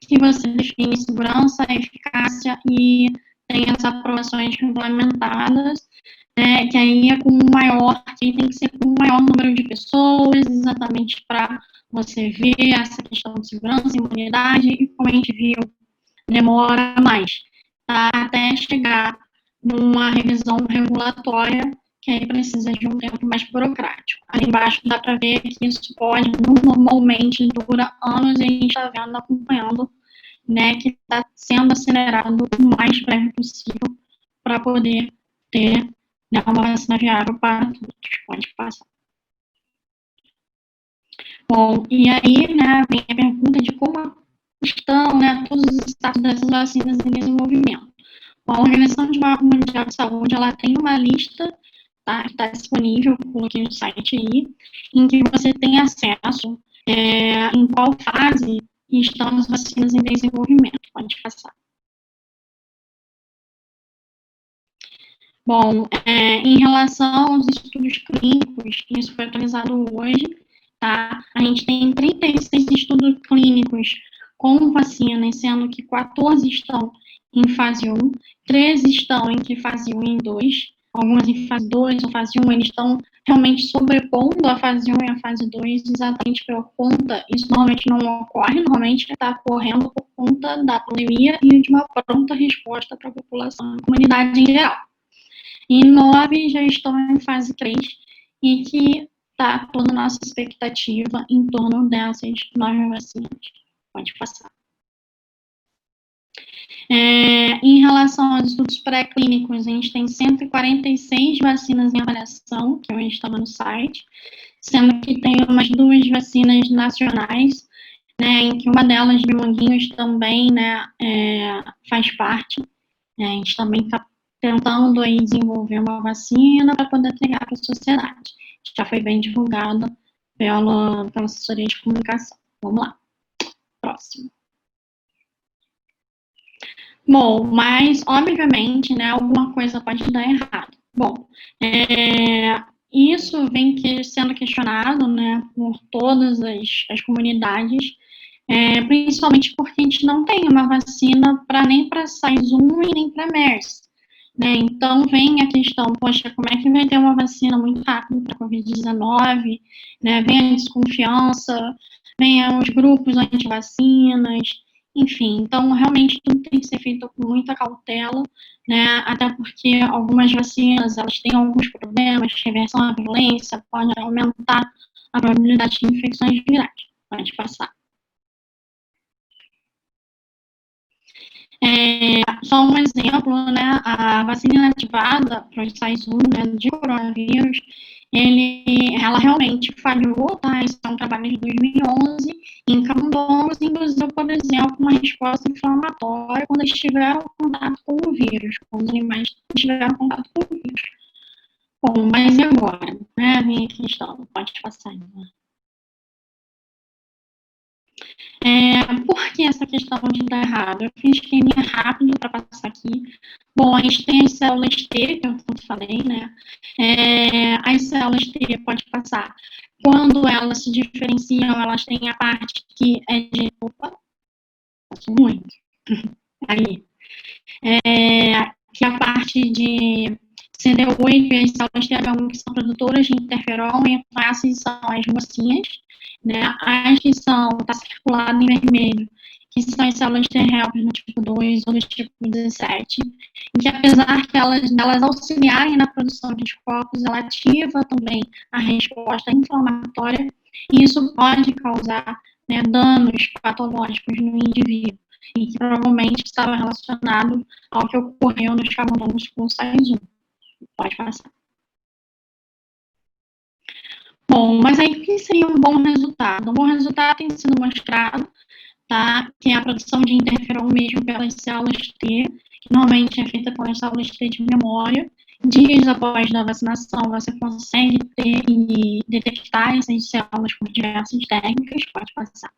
que você define segurança, eficácia e tem as aprovações regulamentadas, que aí é com um maior, que tem que ser com um maior número de pessoas, exatamente para você ver essa questão de segurança, imunidade, e como a gente viu, demora mais, tá? Até chegar numa revisão regulatória, que aí precisa de um tempo mais burocrático. Ali embaixo dá para ver que isso pode, normalmente, dura anos, e a gente está vendo, acompanhando, né, que está sendo acelerado o mais breve possível para poder ter, né, uma vacina viável para todos. Pode passar. Bom, e aí, né, vem a pergunta de como estão, né, todos os estados dessas vacinas em desenvolvimento. Bom, a Organização Mundial de Saúde, ela tem uma lista, tá, que está disponível, coloquei no site aí, em que você tem acesso em qual fase estão as vacinas em desenvolvimento. Pode passar. Bom, em relação aos estudos clínicos, isso foi atualizado hoje, tá? A gente tem 36 estudos clínicos com vacinas, sendo que 14 estão em fase 1, 13 estão em fase 1 e 2, algumas em fase 2 ou fase 1, eles estão realmente sobrepondo a fase 1 e a fase 2, exatamente por conta, isso normalmente não ocorre, normalmente está ocorrendo por conta da pandemia e de uma pronta resposta para a população e comunidade em geral. E 9 já estão em fase 3, e que está toda a nossa expectativa em torno dessas 9 vacinas. Pode passar. Em relação aos estudos pré-clínicos, a gente tem 146 vacinas em avaliação, que hoje estava no site, sendo que tem umas 2 vacinas nacionais, né, em que uma delas de Manguinhos também, né, faz parte. A gente também está tentando aí desenvolver uma vacina para poder entregar para a sociedade. Já foi bem divulgada pela assessoria de comunicação. Vamos lá. Próximo. Bom, mas, obviamente, né, alguma coisa pode dar errado. Bom, isso vem sendo questionado, né, por todas as comunidades, principalmente porque a gente não tem uma vacina nem para SARS-1 e nem para MERS. Né? Então, vem a questão, poxa, como é que vai ter uma vacina muito rápida para a Covid-19? Né? Vem a desconfiança, vem os grupos anti-vacinas, enfim. Então, realmente, tudo tem que ser feito com muita cautela, né? Até porque algumas vacinas, elas têm alguns problemas, reversão à violência, pode aumentar a probabilidade de infecções virais. Pode passar. Só um exemplo, né, a vacina inativada para o SARS-1, né, de coronavírus, ela realmente falhou, tá? Isso é um trabalho de 2011, em camundongos, induziu, por exemplo, uma resposta inflamatória quando eles tiveram contato com o vírus, quando os animais tiveram contato com o vírus. Bom, mas e agora? Né, vem a questão, pode passar, né? Por que essa questão de dar errado? Eu fiz esqueminha rápido para passar aqui. Bom, a gente tem as células T, que eu falei, né? As células T pode passar. Quando elas se diferenciam, elas têm a parte que é de... Opa, passou muito. Aí. Que é a parte de CD8 e as células TH1, que são produtoras de interferon, e essas são as mocinhas, né? As que está circulado em vermelho, que são as células T-helper no tipo 2 ou no tipo 17, em que apesar que elas auxiliarem na produção de anticorpos, ela ativa também a resposta inflamatória, e isso pode causar, né, danos patológicos no indivíduo, e que provavelmente estava relacionado ao que ocorreu nos camundongos com SARS-1. Pode passar. Bom, mas aí o que seria um bom resultado? Um bom resultado tem sido mostrado, tá? Que é a produção de interferon mesmo pelas células T, que normalmente é feita pelas células T de memória. Dias após a vacinação, você consegue ter e detectar essas células por diversas técnicas. Pode passar.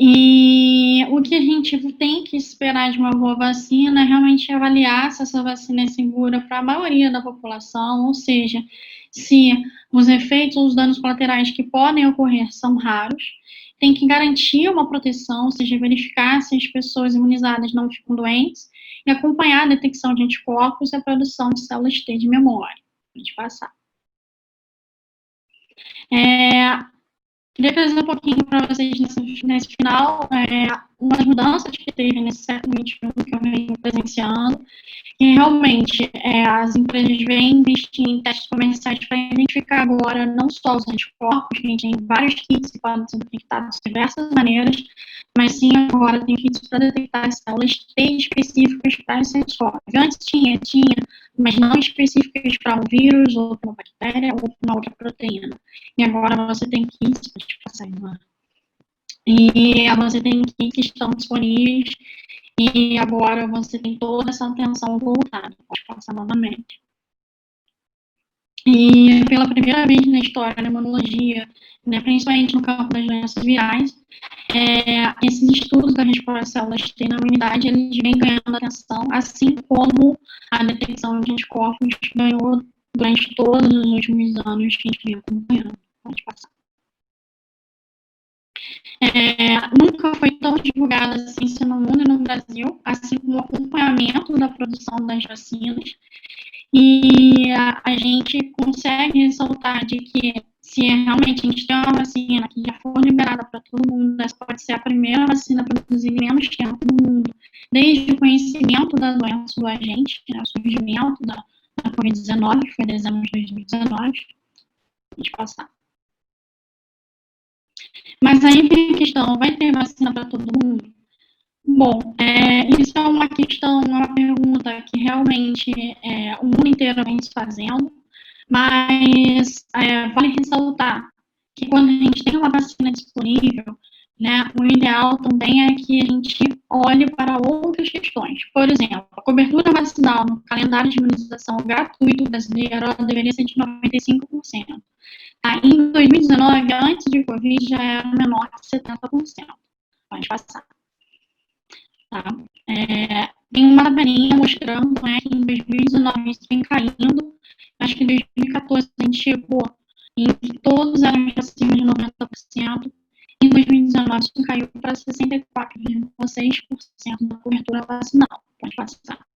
E o que a gente tem que esperar de uma boa vacina é realmente avaliar se essa vacina é segura para a maioria da população, ou seja, se os efeitos ou os danos colaterais que podem ocorrer são raros, tem que garantir uma proteção, ou seja, verificar se as pessoas imunizadas não ficam doentes e acompanhar a detecção de anticorpos e a produção de células T de memória. Pode passar. Queria trazer um pouquinho para vocês nesse final, umas mudanças que teve nesse século XXI que eu venho presenciando, e realmente as empresas vêm investindo em testes comerciais para identificar agora não só os anticorpos, que a gente tem vários kits que podem ser detectados de diversas maneiras, mas sim agora tem kits para detectar as células T específicas para esse anticorpo. Antes tinha, mas não específicas para um vírus, ou para uma bactéria, ou para uma outra proteína. E agora você tem kits, pode passar agora. E você tem kits que estão disponíveis, e agora você tem toda essa atenção voltada. Pode passar novamente. E pela primeira vez na história da imunologia, né, principalmente no campo das doenças virais, esses estudos da resposta às células T na imunidade, eles vêm ganhando atenção, assim como a detecção de anticorpos ganhou durante todos os últimos anos que a gente vem acompanhando. Pode passar. Nunca foi tão divulgada a ciência no mundo e no Brasil, assim como o acompanhamento da produção das vacinas. E a gente consegue ressaltar de que se realmente a gente tem uma vacina que já for liberada para todo mundo, essa pode ser a primeira vacina produzida em menos tempo no mundo, desde o conhecimento da doença do agente, né, o surgimento da Covid-19, que foi em dezembro de 2019. Pode passar. Mas aí vem a questão, vai ter vacina para todo mundo? Bom, isso é uma questão, uma pergunta que realmente o mundo inteiro vem se fazendo, mas vale ressaltar que quando a gente tem uma vacina disponível, né, o ideal também é que a gente olhe para outras questões. Por exemplo, a cobertura vacinal no calendário de imunização gratuito brasileiro deveria ser de 95%. Em 2019, antes de Covid, já era menor que 70%. Pode passar. Tá? Tem uma tabelinha mostrando, né, que em 2019 isso vem caindo. Acho que em 2014 a gente chegou em que todos eram acima de 90%. Em 2019 isso caiu para 64,6% da cobertura vacinal. Pode passar.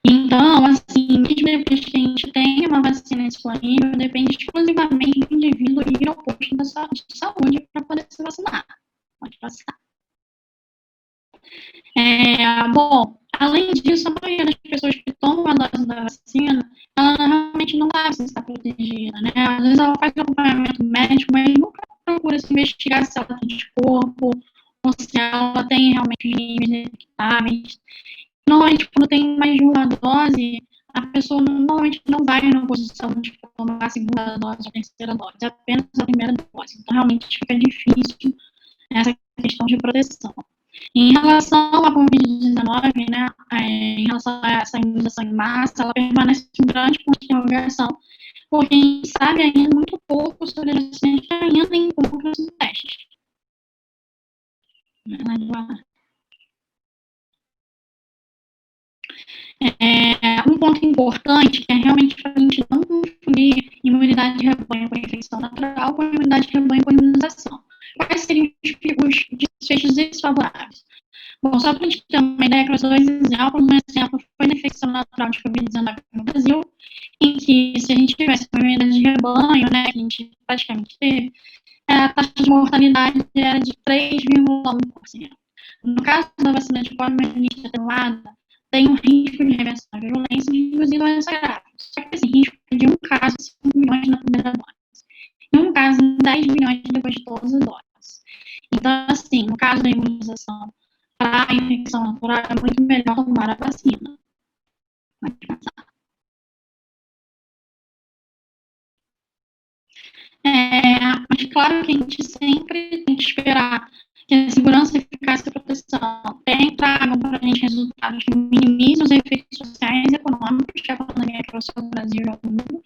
Então, assim, mesmo depois que a gente tem uma vacina disponível, depende exclusivamente do indivíduo ir ao posto de saúde para poder se vacinar. Pode passar. Bom, além disso, a maioria das pessoas que tomam a dose da vacina, ela realmente não sabe se está protegida, né? Às vezes ela faz acompanhamento médico, mas nunca procura se investigar se ela tem anticorpo, ou se ela tem realmente níveis detectáveis. Normalmente, quando tem mais de uma dose, a pessoa normalmente não vai na posição de tomar a segunda dose ou a terceira dose, é apenas a primeira dose. Então, realmente fica difícil essa questão de proteção. Em relação à Covid-19, né, em relação a essa imunização em massa, ela permanece um grande ponto de interrogação, porque a gente sabe ainda muito pouco sobre as vacinas que ainda encontram esses testes. Um ponto importante é realmente para a gente não confundir imunidade de rebanho com infecção natural com imunidade de rebanho com imunização. Quais seriam os desfechos desfavoráveis? Bom, só para a gente ter uma ideia, para os dois exemplos, um exemplo foi na infecção natural de Covid-19 no Brasil, em que se a gente tivesse uma imunidade de rebanho, né, que a gente praticamente teve, a taxa de mortalidade era de 3,1%. No caso da vacina de poliomielite atenuada, tem um risco de reversão da violência e de reduzir doença grave. Só que esse risco é de um caso em 5 milhões na primeira dose, e um caso em 10 milhões depois de todas as doses. Então, assim, no caso da imunização para a infecção natural, é muito melhor tomar a vacina. Pode passar. Mas claro que a gente sempre tem que esperar que a segurança, eficácia e proteção tragam para a gente resultados que minimizem os efeitos sociais e econômicos que a pandemia trouxe ao Brasil e ao mundo.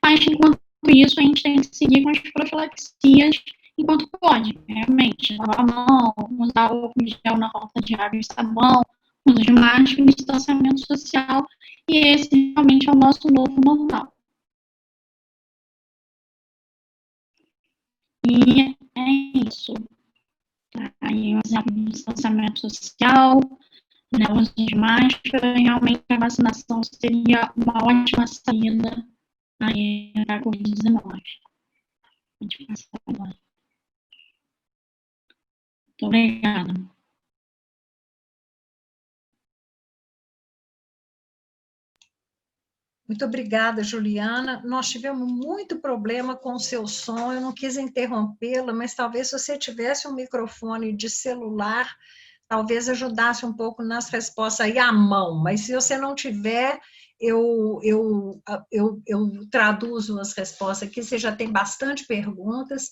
Mas, enquanto isso, a gente tem que seguir com as profilaxias enquanto pode, realmente. Lavar a mão, usar álcool gel na falta de água e sabão, uso de máscara e distanciamento social. E esse realmente é o nosso novo normal. E é isso. Aí, um exemplo de distanciamento social, né, o uso de máscara, realmente a vacinação seria uma ótima saída aí da Covid-19. Pode passar agora. Muito obrigada. Muito obrigada, Juliana. Nós tivemos muito problema com o seu som, eu não quis interrompê-la, mas talvez se você tivesse um microfone de celular, talvez ajudasse um pouco nas respostas aí à mão, mas se você não tiver, eu traduzo as respostas aqui, você já tem bastante perguntas.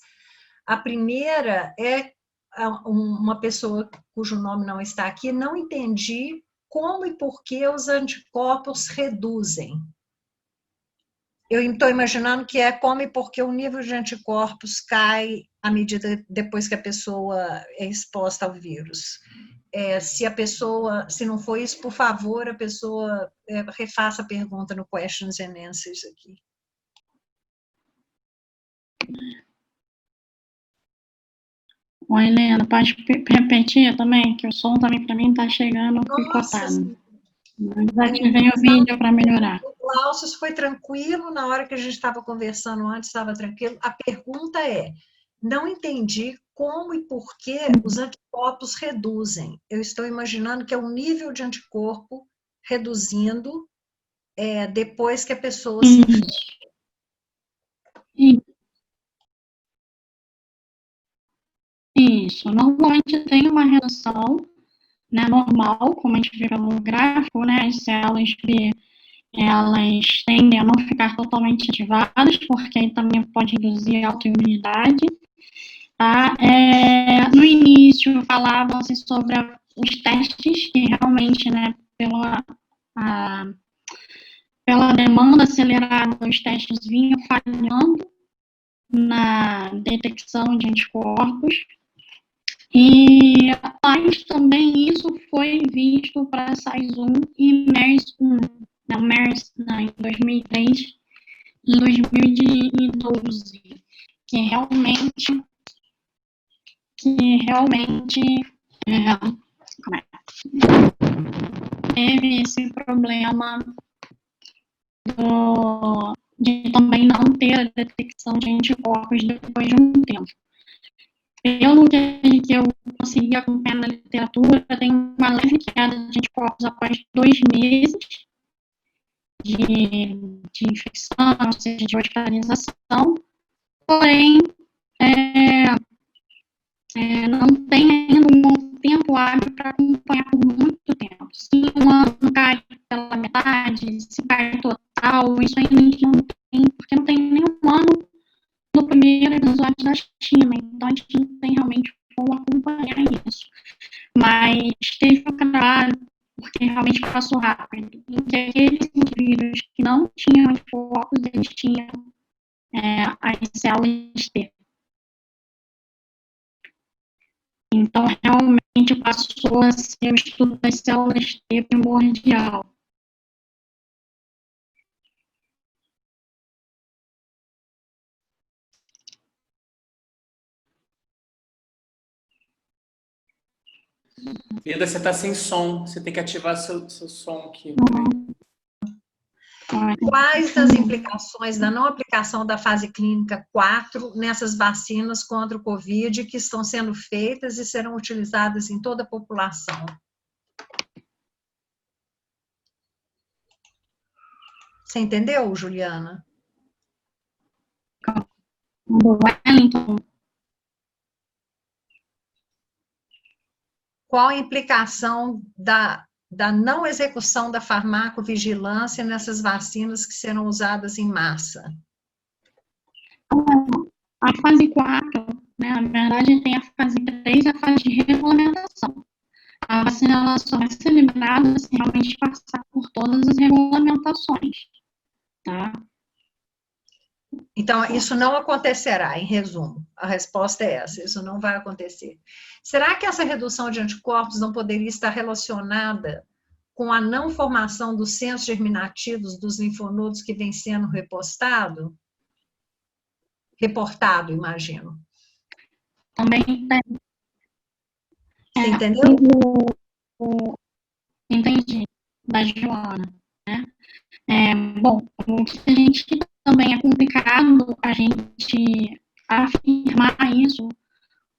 A primeira é uma pessoa cujo nome não está aqui, não entendi como e por que os anticorpos reduzem. Eu estou imaginando que é como e porque o nível de anticorpos cai à medida depois que a pessoa é exposta ao vírus. Se não for isso, por favor, a pessoa refaça a pergunta no questions and answers aqui. Oi, Helena, pode repetir também, que o som também para mim está chegando picotado. Desativei o vídeo para melhorar. O Glaucio foi tranquilo, na hora que a gente estava conversando antes, estava tranquilo. A pergunta é, não entendi como e por que os anticorpos reduzem. Eu estou imaginando que é o nível de anticorpo reduzindo depois que a pessoa se infecta. Isso, normalmente tem uma redução, né, normal, como a gente vê pelo gráfico, né, as células elas tendem a não ficar totalmente ativadas, porque aí também pode reduzir a autoimunidade. Tá? No início, falavam-se sobre os testes, que realmente, né, pela demanda acelerada, os testes vinham falhando na detecção de anticorpos. Mas também isso foi visto para SARS-1 e MERS-1, em 2003 e 2012, que realmente teve esse problema de também não ter a detecção de anticorpos depois de um tempo. Pelo que eu consegui acompanhar na literatura, tem uma leve queda de anticorpos após 2 meses de infecção, ou seja, de hospitalização, porém, não tem ainda um bom tempo hábil para acompanhar por muito tempo. Se um ano cai pela metade, se cai total, isso ainda a gente não tem, porque não tem nenhum ano no primeiro episódio da China, então a gente não tem realmente como acompanhar isso. Mas teve um trabalho, porque realmente passou rápido, em que aqueles indivíduos que não tinham anticorpos, eles tinham as células T. Então, realmente passou a ser o estudo das células T primordial. Veda, você está sem som. Você tem que ativar seu som aqui. Quais as implicações da não aplicação da fase clínica 4 nessas vacinas contra o Covid que estão sendo feitas e serão utilizadas em toda a população? Você entendeu, Juliana? Qual a implicação da não execução da farmacovigilância nessas vacinas que serão usadas em massa? A fase 4, né, na verdade, tem a fase 3 e a fase de regulamentação. A vacina ela só vai ser liberada se realmente passar por todas as regulamentações, tá? Então, isso não acontecerá, em resumo. A resposta é essa, isso não vai acontecer. Será que essa redução de anticorpos não poderia estar relacionada com a não formação dos centros germinativos dos linfonodos que vem sendo reportado, imagino? Também tem. Você entendeu? Entendi, da Joana, né? Bom, o que a gente também é complicado a gente afirmar isso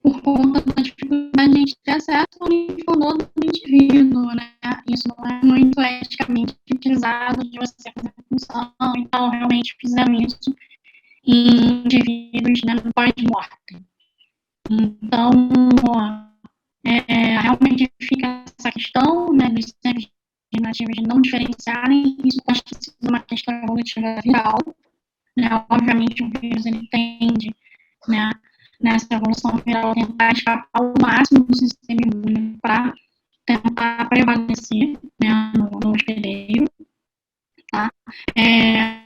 por conta da dificuldade de a gente ter acesso ao linfonodo do indivíduo, né? Isso não é muito eticamente utilizado de você fazer a função, então realmente fizeram isso em indivíduos, né, no pós-morte. Então, realmente fica essa questão, né, dos centros germinativos de não diferenciarem, isso pode ser uma questão evolutiva viral, né? Obviamente o vírus ele tende, né, nessa evolução viral tentar escapar ao máximo do sistema imune para tentar prevalecer, né, no hospedeiro, tá?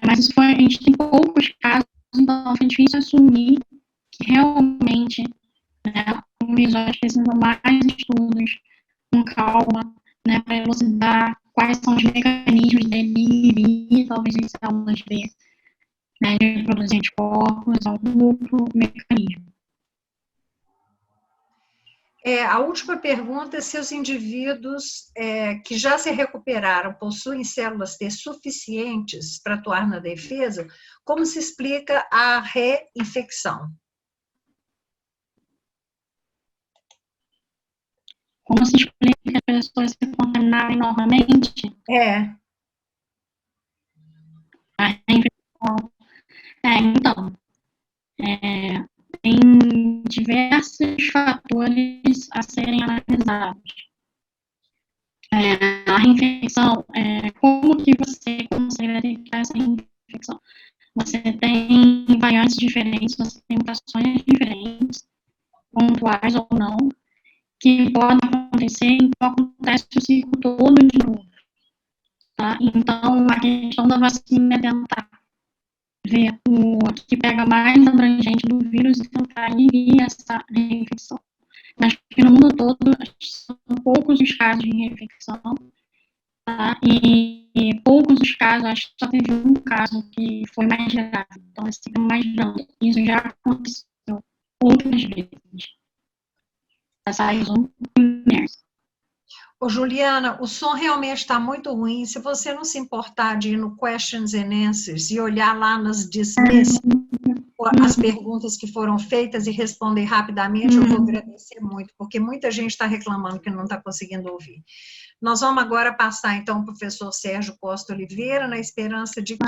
Mas isso a gente tem poucos casos, então foi difícil assumir que realmente, né, o vírus precisa mais estudos com calma, né, para elucidar quais são os mecanismos dele e talvez em células B, né, de produzir anticorpos, algum outro mecanismo. A última pergunta é se os indivíduos que já se recuperaram possuem células T suficientes para atuar na defesa, como se explica a reinfecção? Como se explica que as pessoas se contaminarem novamente? A reinfecção. Então, tem diversos fatores a serem analisados. a reinfecção, como que você consegue detectar essa reinfecção? Você tem variantes diferentes, você tem mutações diferentes, pontuais ou não, que podem acontecer, então acontece o ciclo todo de novo, tá? Então, a questão da vacina é tentar ver o que pega mais abrangente do vírus e tentar inibir essa reinfecção. Mas que no mundo todo são poucos os casos de reinfecção, tá? E poucos os casos, acho que só teve um caso que foi mais grave, então esse é mais grande. Isso já aconteceu outras vezes. Essa razão primeira. Ô, Juliana, o som realmente está muito ruim. Se você não se importar de ir no Questions and Answers e olhar lá nas dismiss, as perguntas que foram feitas e responder rapidamente, eu vou agradecer muito, porque muita gente está reclamando que não está conseguindo ouvir. Nós vamos agora passar, então, ao professor Sérgio Costa Oliveira, na esperança de que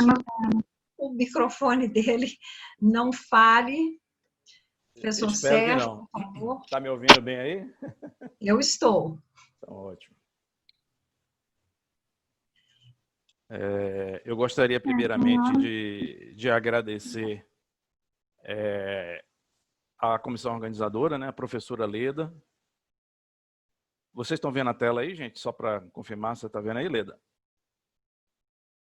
o microfone dele não fale. Professor Sérgio, por favor. Está me ouvindo bem aí? Eu estou. Então, ótimo. Eu gostaria, primeiramente, de agradecer à comissão organizadora, né, a professora Leda. Vocês estão vendo a tela aí, gente? Só para confirmar, você está vendo aí, Leda?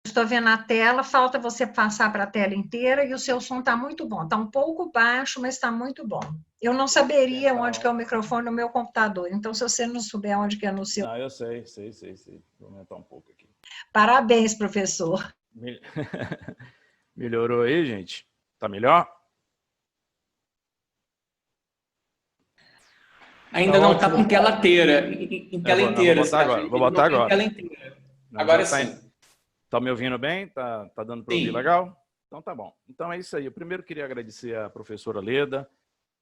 Estou vendo a tela, falta você passar para a tela inteira e o seu som está muito bom. Está um pouco baixo, mas está muito bom. Eu não saberia onde que é o microfone no meu computador, então se você não souber onde que é no seu... Ah, eu sei. Vou aumentar um pouco aqui. Parabéns, professor. Melhorou aí, gente? Tá melhor? Ainda não está com tela inteira. Em tela inteira. Vou botar agora. Tela inteira. Agora sim. Tá me ouvindo bem? Tá dando para ouvir legal? Então tá bom. Então é isso aí. Eu primeiro queria agradecer a professora Leda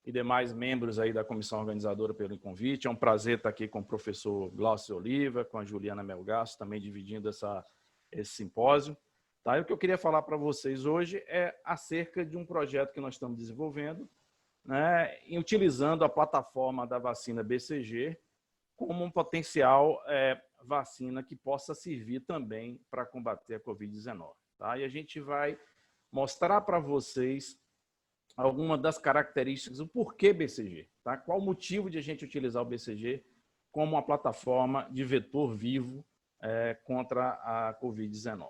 e demais membros aí da comissão organizadora pelo convite. É um prazer estar aqui com o professor Glaucio Oliva, com a Juliana Melgaço, também dividindo esse simpósio. Tá? E o que eu queria falar para vocês hoje é acerca de um projeto que nós estamos desenvolvendo, né, e utilizando a plataforma da vacina BCG como um potencial vacina que possa servir também para combater a Covid-19. Tá? E a gente vai mostrar para vocês algumas das características do porquê BCG. Tá? Qual o motivo de a gente utilizar o BCG como uma plataforma de vetor vivo contra a Covid-19.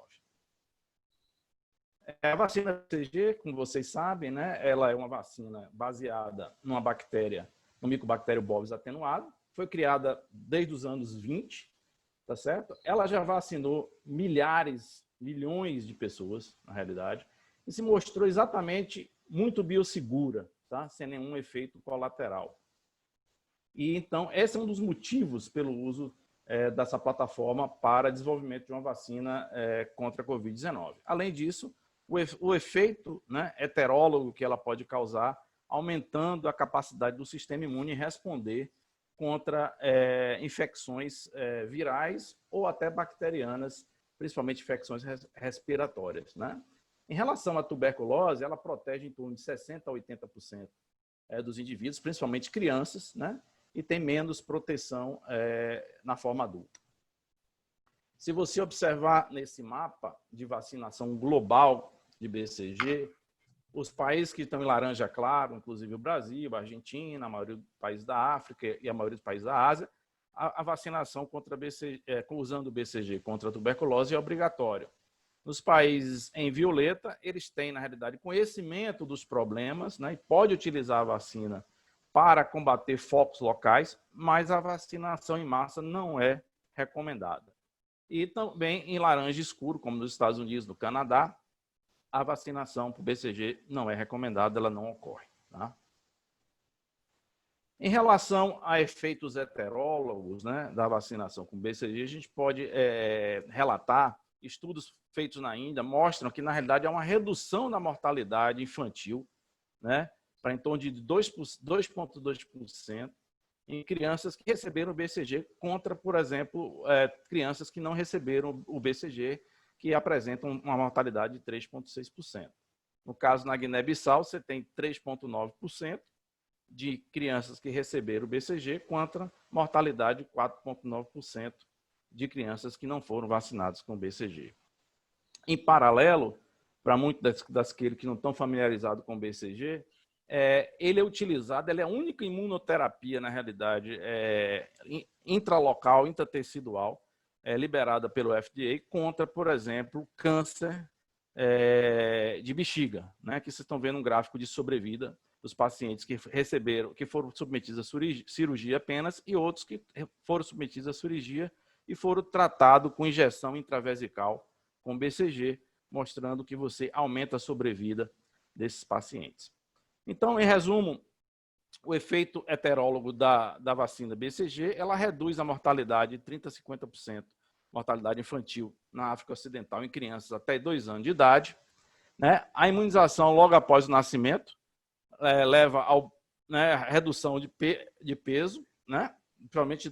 A vacina BCG, como vocês sabem, né, ela é uma vacina baseada numa bactéria, no Mycobacterium bovis atenuado, foi criada desde os anos 20, tá certo? Ela já vacinou milhões de pessoas, na realidade, e se mostrou exatamente muito biossegura, tá? Sem nenhum efeito colateral. E então, esse é um dos motivos pelo uso dessa plataforma para desenvolvimento de uma vacina contra a Covid-19. Além disso, o efeito, né, heterólogo que ela pode causar, aumentando a capacidade do sistema imune responder contra infecções virais ou até bacterianas, principalmente infecções respiratórias. Né? Em relação à tuberculose, ela protege em torno de 60% a 80% dos indivíduos, principalmente crianças, né? E tem menos proteção na forma adulta. Se você observar nesse mapa de vacinação global de BCG, os países que estão em laranja claro, inclusive o Brasil, a Argentina, a maioria dos países da África e a maioria dos países da Ásia, a vacinação contra BCG, usando o BCG contra a tuberculose é obrigatória. Nos países em violeta, eles têm, na realidade, conhecimento dos problemas, né, e pode utilizar a vacina para combater focos locais, mas a vacinação em massa não é recomendada. E também em laranja escuro, como nos Estados Unidos, no Canadá, a vacinação por BCG não é recomendada, ela não ocorre. Tá? Em relação a efeitos heterólogos, né, da vacinação com BCG, a gente pode relatar, estudos feitos na Índia mostram que, na realidade, há uma redução da mortalidade infantil, né, para em torno de 2,2% em crianças que receberam o BCG contra, por exemplo, crianças que não receberam o BCG, que apresentam uma mortalidade de 3,6%. No caso, na Guiné-Bissau, você tem 3,9% de crianças que receberam o BCG contra mortalidade de 4,9% de crianças que não foram vacinadas com BCG. Em paralelo, para muitos daqueles que não estão familiarizados com o BCG, ele é utilizado, ele é a única imunoterapia, na realidade, intralocal, intratecidual, liberada pelo FDA contra, por exemplo, câncer de bexiga, né? Que vocês estão vendo um gráfico de sobrevida dos pacientes que foram submetidos à cirurgia apenas e outros que foram submetidos à cirurgia e foram tratados com injeção intravesical com BCG, mostrando que você aumenta a sobrevida desses pacientes. Então, em resumo, o efeito heterólogo da vacina BCG, ela reduz a mortalidade de 30% a 50%, mortalidade infantil na África Ocidental em crianças até 2 anos de idade. Né? A imunização logo após o nascimento leva à redução de peso, né? Principalmente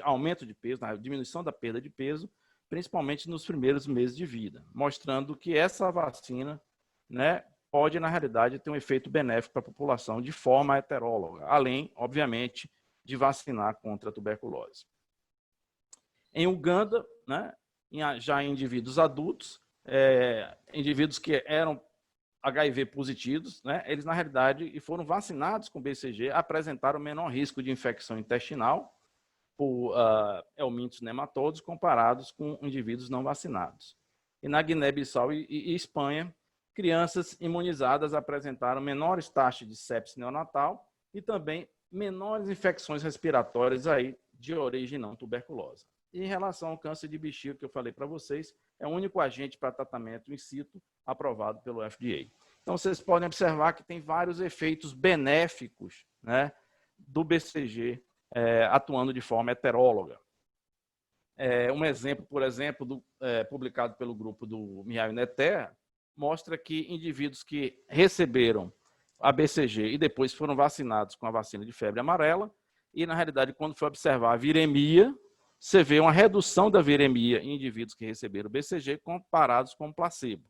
aumento de peso, diminuição da perda de peso, principalmente nos primeiros meses de vida, mostrando que essa vacina, né, pode, na realidade, ter um efeito benéfico para a população de forma heteróloga, além, obviamente, de vacinar contra a tuberculose. Em Uganda, né, já em indivíduos adultos, indivíduos que eram HIV positivos, né, eles, na realidade, foram vacinados com BCG, apresentaram menor risco de infecção intestinal por helmintos nematodos comparados com indivíduos não vacinados. E na Guiné-Bissau e Espanha, crianças imunizadas apresentaram menores taxas de sepse neonatal e também menores infecções respiratórias aí de origem não tuberculosa. E em relação ao câncer de bexiga, que eu falei para vocês, é o único agente para tratamento in situ aprovado pelo FDA. Então, vocês podem observar que tem vários efeitos benéficos, né, do BCG atuando de forma heteróloga. Um exemplo, por exemplo, publicado pelo grupo do Mihail Netter, mostra que indivíduos que receberam a BCG e depois foram vacinados com a vacina de febre amarela, e, na realidade, quando foi observar a viremia, você vê uma redução da viremia em indivíduos que receberam o BCG comparados com o placebo.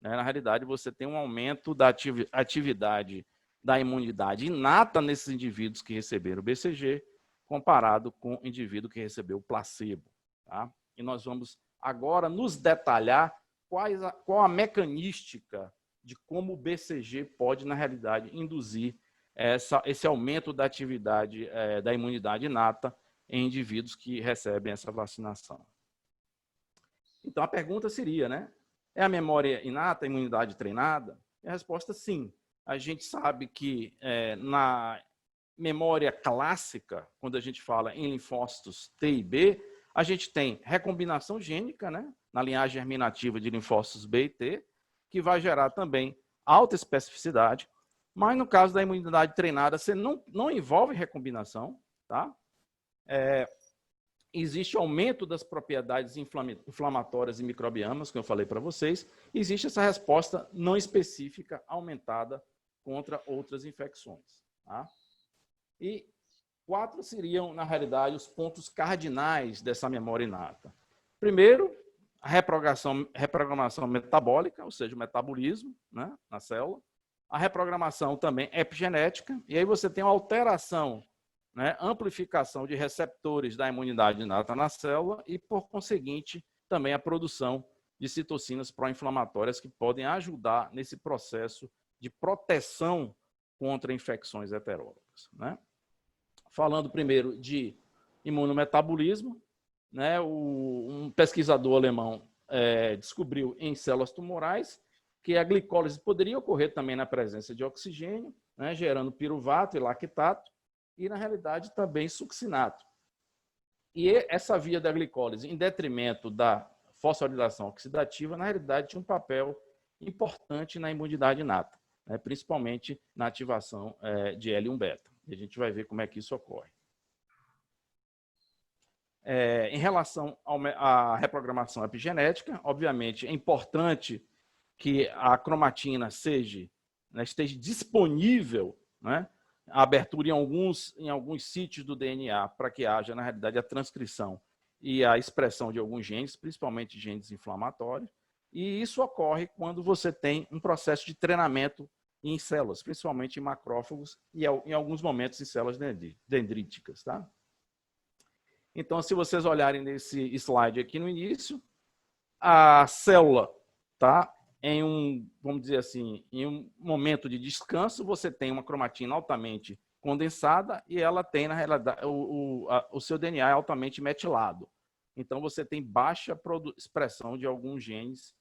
Na realidade, você tem um aumento da atividade da imunidade inata nesses indivíduos que receberam o BCG, comparado com o indivíduo que recebeu o placebo. Tá? E nós vamos agora nos detalhar qual a mecanística de como o BCG pode, na realidade, induzir esse aumento da atividade da imunidade inata em indivíduos que recebem essa vacinação. Então, a pergunta seria, né? É a memória inata, a imunidade treinada? E a resposta, sim. A gente sabe que na memória clássica, quando a gente fala em linfócitos T e B, a gente tem recombinação gênica, né? Na linhagem germinativa de linfócitos B e T, que vai gerar também alta especificidade, mas no caso da imunidade treinada, você não envolve recombinação, tá? Existe aumento das propriedades inflamatórias e microbianas, que eu falei para vocês, existe essa resposta não específica aumentada contra outras infecções. Tá? E 4 seriam, na realidade, os pontos cardinais dessa memória inata. Primeiro, a reprogramação metabólica, ou seja, o metabolismo, né, na célula. A reprogramação também epigenética, e aí você tem uma alteração, né, amplificação de receptores da imunidade inata na célula e, por conseguinte, também a produção de citocinas pró-inflamatórias que podem ajudar nesse processo de proteção contra infecções heterólogas. Né? Falando primeiro de imunometabolismo, né, um pesquisador alemão descobriu em células tumorais que a glicólise poderia ocorrer também na presença de oxigênio, né, gerando piruvato e lactato, e, na realidade, também succinato. E essa via da glicólise, em detrimento da fosforilação oxidativa, na realidade, tinha um papel importante na imunidade inata, né, principalmente na ativação de L1-beta. E a gente vai ver como é que isso ocorre. Em relação à reprogramação epigenética, obviamente, é importante que a cromatina esteja disponível, né, a abertura em alguns sítios do DNA para que haja, na realidade, a transcrição e a expressão de alguns genes, principalmente genes inflamatórios. E isso ocorre quando você tem um processo de treinamento em células, principalmente em macrófagos e, em alguns momentos, em células dendríticas. Tá? Então, se vocês olharem nesse slide aqui no início, a célula está em um, vamos dizer assim, em um momento de descanso, você tem uma cromatina altamente condensada e ela tem, na realidade, o seu DNA é altamente metilado. Então, você tem baixa expressão de alguns genes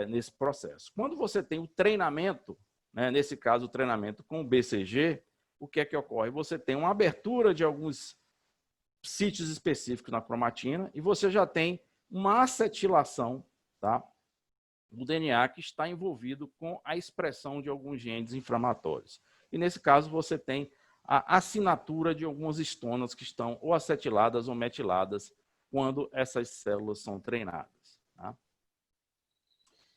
nesse processo. Quando você tem o treinamento, né, nesse caso, o treinamento com o BCG, o que é que ocorre? Você tem uma abertura de alguns sítios específicos na cromatina e você já tem uma acetilação, tá, do DNA que está envolvido com a expressão de alguns genes inflamatórios. E, nesse caso, você tem a assinatura de algumas histonas que estão ou acetiladas ou metiladas quando essas células são treinadas. Tá?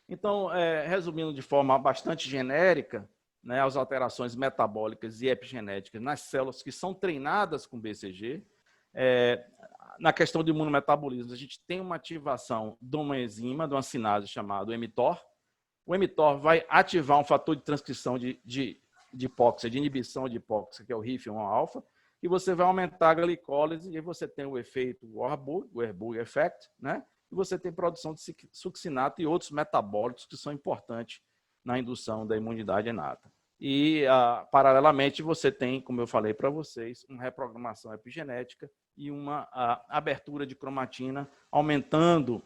Então, resumindo de forma bastante genérica, né, as alterações metabólicas e epigenéticas nas células que são treinadas com BCG, na questão do imunometabolismo, a gente tem uma ativação de uma enzima, de uma sinase chamada mTOR. O mTOR vai ativar um fator de transcrição de hipóxia, de inibição de hipóxia, que é o HIF-1α, e você vai aumentar a glicólise, e aí você tem o efeito Warburg, o Warburg Effect, né? E você tem produção de succinato e outros metabólicos que são importantes na indução da imunidade inata. E, paralelamente, você tem, como eu falei para vocês, uma reprogramação epigenética e uma abertura de cromatina, aumentando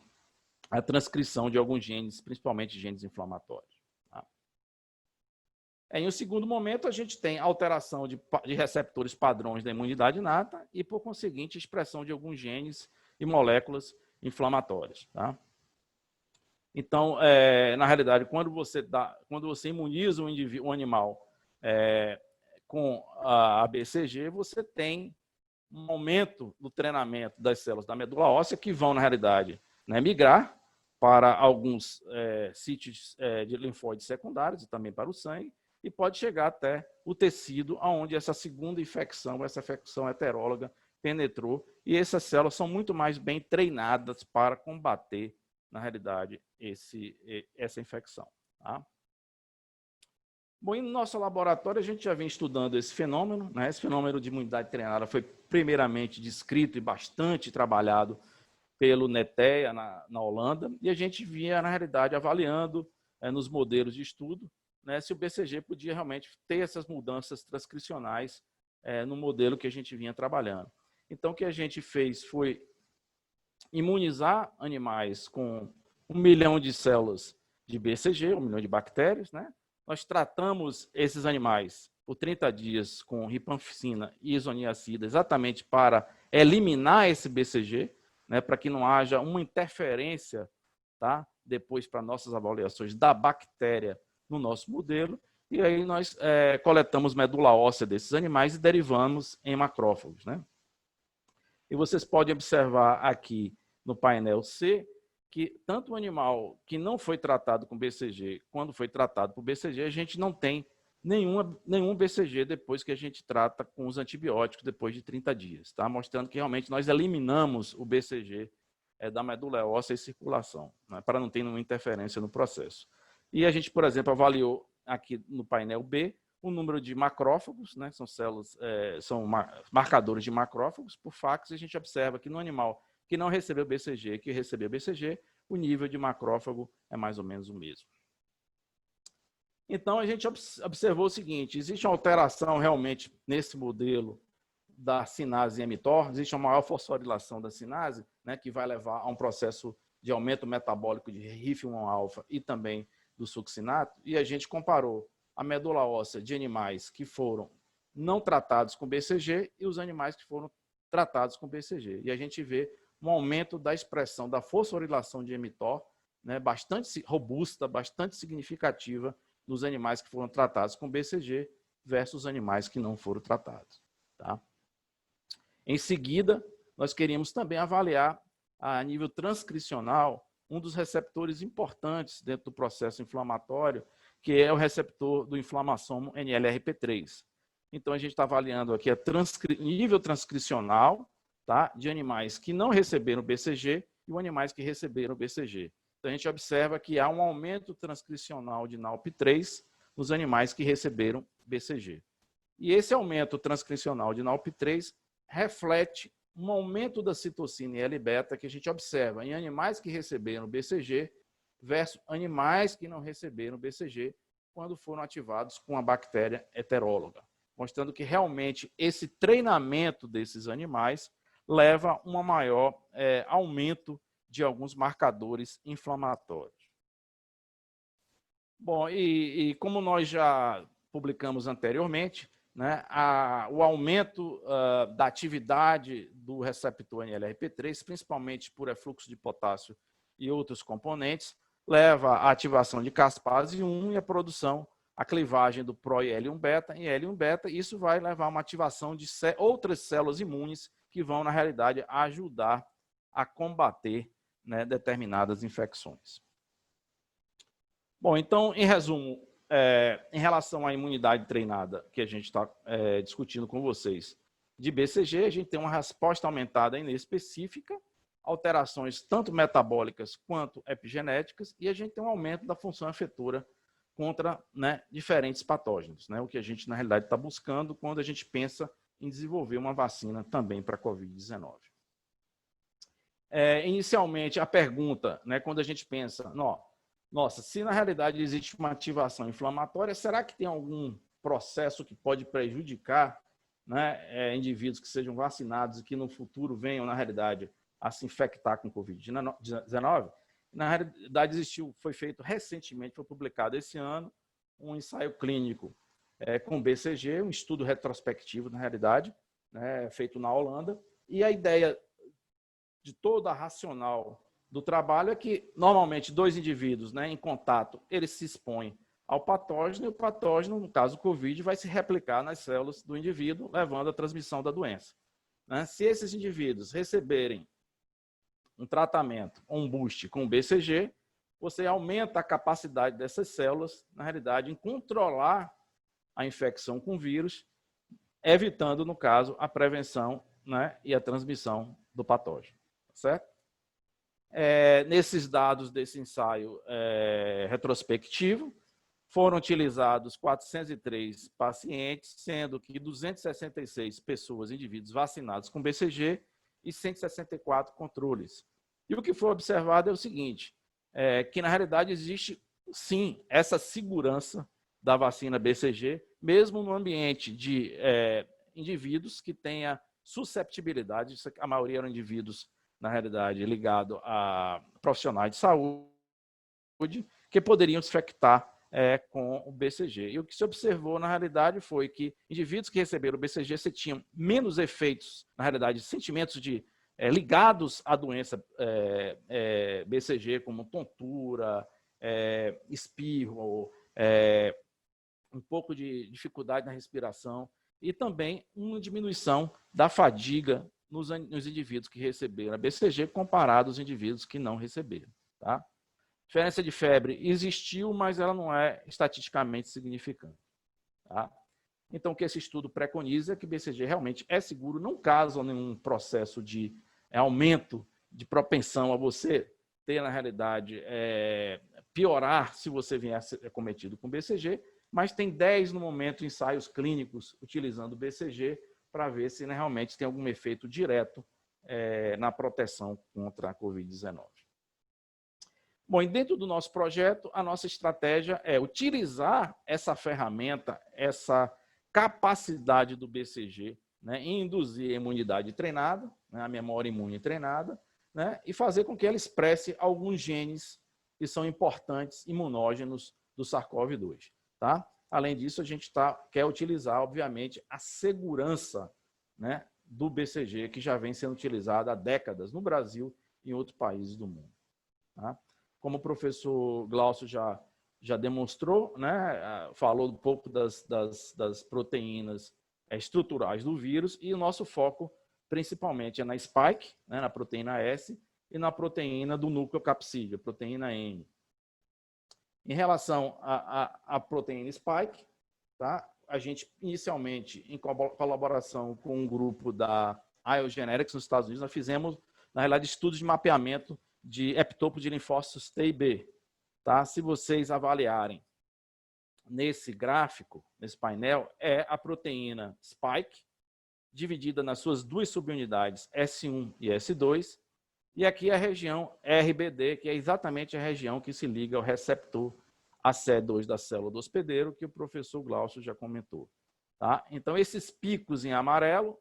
a transcrição de alguns genes, principalmente genes inflamatórios. Tá? Em um segundo momento, a gente tem alteração de receptores padrões da imunidade inata e, por conseguinte, expressão de alguns genes e moléculas inflamatórias. Tá? Então, na realidade, quando você imuniza um animal com a BCG, você tem um aumento do treinamento das células da medula óssea que vão, na realidade, né, migrar para alguns sítios de linfóides secundários e também para o sangue, e pode chegar até o tecido onde essa segunda infecção, essa infecção heteróloga, penetrou, e essas células são muito mais bem treinadas para combater, na realidade, essa infecção. Tá? Bom, e no nosso laboratório, a gente já vem estudando esse fenômeno, né? Esse fenômeno de imunidade treinada foi primeiramente descrito e bastante trabalhado pelo NETEA, na Holanda, e a gente vinha, na realidade, avaliando nos modelos de estudo, né, se o BCG podia realmente ter essas mudanças transcricionais no modelo que a gente vinha trabalhando. Então, o que a gente fez foi imunizar animais com 1 milhão de células de BCG, 1 milhão de bactérias, né? Nós tratamos esses animais por 30 dias com rifampicina e isoniazida, exatamente para eliminar esse BCG, né, para que não haja uma interferência, tá, depois para nossas avaliações da bactéria no nosso modelo. E aí nós coletamos medula óssea desses animais e derivamos em macrófagos, né? E vocês podem observar aqui no painel C que tanto o animal que não foi tratado com BCG, quando foi tratado por BCG, a gente não tem nenhum BCG depois que a gente trata com os antibióticos depois de 30 dias, tá? Mostrando que realmente nós eliminamos o BCG da medula óssea e circulação, né? Para não ter nenhuma interferência no processo. E a gente, por exemplo, avaliou aqui no painel B o número de macrófagos, né? São células, são marcadores de macrófagos por fax, e a gente observa que no animal que não recebeu BCG e que recebeu BCG, o nível de macrófago é mais ou menos o mesmo. Então, a gente observou o seguinte: existe uma alteração realmente nesse modelo da sinase mTOR, existe uma maior fosforilação da sinase, né, que vai levar a um processo de aumento metabólico de HIF-1α e também do succinato, e a gente comparou a medula óssea de animais que foram não tratados com BCG e os animais que foram tratados com BCG. E a gente vê um aumento da expressão da fosforilação de mTOR, né, bastante robusta, bastante significativa nos animais que foram tratados com BCG versus os animais que não foram tratados. Tá? Em seguida, nós queríamos também avaliar a nível transcricional um dos receptores importantes dentro do processo inflamatório, que é o receptor do inflamassoma NLRP3. Então, a gente está avaliando aqui a nível transcricional, tá, de animais que não receberam BCG e os animais que receberam BCG. Então, a gente observa que há um aumento transcricional de NALP3 nos animais que receberam BCG. E esse aumento transcricional de NALP3 reflete um aumento da citocina e L-beta que a gente observa em animais que receberam BCG versus animais que não receberam BCG quando foram ativados com a bactéria heteróloga, mostrando que realmente esse treinamento desses animais leva a um maior aumento de alguns marcadores inflamatórios. Bom, e como nós já publicamos anteriormente, né, o aumento da atividade do receptor NLRP3, principalmente por efluxo de potássio e outros componentes, leva à ativação de caspase 1 e a produção, a clivagem do pro-IL-1-beta e L1-beta. Isso vai levar a uma ativação de outras células imunes que vão, na realidade, ajudar a combater, né, determinadas infecções. Bom, então, em resumo, em relação à imunidade treinada que a gente está discutindo com vocês de BCG, a gente tem uma resposta aumentada inespecífica, alterações tanto metabólicas quanto epigenéticas, e a gente tem um aumento da função efetora contra, né, diferentes patógenos, né, o que a gente, na realidade, está buscando quando a gente pensa em desenvolver uma vacina também para a Covid-19. Inicialmente, a pergunta, né, quando a gente pensa, nossa, se na realidade existe uma ativação inflamatória, será que tem algum processo que pode prejudicar, né, indivíduos que sejam vacinados e que no futuro venham, na realidade, a se infectar com Covid-19? Na realidade, foi feito recentemente, foi publicado esse ano, um ensaio clínico com BCG, um estudo retrospectivo, na realidade, né, feito na Holanda, e a ideia de toda a racional do trabalho é que, normalmente, dois indivíduos, né, em contato, eles se expõem ao patógeno, e o patógeno, no caso do Covid, vai se replicar nas células do indivíduo, levando à transmissão da doença. Né? Se esses indivíduos receberem um tratamento, um boost com BCG, você aumenta a capacidade dessas células, na realidade, em controlar a infecção com vírus, evitando, no caso, a prevenção, né, e a transmissão do patógeno. Certo? Nesses dados desse ensaio retrospectivo, foram utilizados 403 pacientes, sendo que 266 pessoas, indivíduos vacinados com BCG e 164 controles. E o que foi observado é o seguinte, que na realidade existe, sim, essa segurança da vacina BCG, mesmo no ambiente de indivíduos que tenha susceptibilidade, a maioria eram indivíduos, na realidade, ligados a profissionais de saúde, que poderiam se infectar com o BCG. E o que se observou, na realidade, foi que indivíduos que receberam o BCG tinham menos efeitos, na realidade, sentimentos ligados à doença BCG, como tontura, espirro, um pouco de dificuldade na respiração e também uma diminuição da fadiga nos indivíduos que receberam a BCG comparado aos indivíduos que não receberam. Tá? Diferença de febre existiu, mas ela não é estatisticamente significante. Tá? Então, o que esse estudo preconiza é que o BCG realmente é seguro, não causa nenhum processo de aumento de propensão a você ter, na realidade, piorar se você vier a ser acometido com BCG, mas tem 10 no momento ensaios clínicos utilizando o BCG para ver se, né, realmente tem algum efeito direto na proteção contra a Covid-19. Bom, e dentro do nosso projeto, a nossa estratégia é utilizar essa ferramenta, essa capacidade do BCG, né, em induzir a imunidade treinada, né, a memória imune treinada, né, e fazer com que ela expresse alguns genes que são importantes, imunógenos do SARS-CoV-2. Tá? Além disso, a gente quer utilizar, obviamente, a segurança, né, do BCG, que já vem sendo utilizada há décadas no Brasil e em outros países do mundo. Tá? Como o professor Glaucio já demonstrou, né, falou um pouco das proteínas estruturais do vírus, e o nosso foco principalmente é na spike, né, na proteína S, e na proteína do núcleo capsídeo, a proteína N. Em relação à proteína spike, tá, a gente inicialmente, em colaboração com um grupo da IOGenetics nos Estados Unidos, nós fizemos, na realidade, estudos de mapeamento de epitopo de linfócitos T e B. Tá? Se vocês avaliarem nesse gráfico, nesse painel, é a proteína spike dividida nas suas duas subunidades, S1 e S2, e aqui a região RBD, que é exatamente a região que se liga ao receptor AC2 da célula do hospedeiro, que o professor Glaucio já comentou. Tá? Então, esses picos em amarelo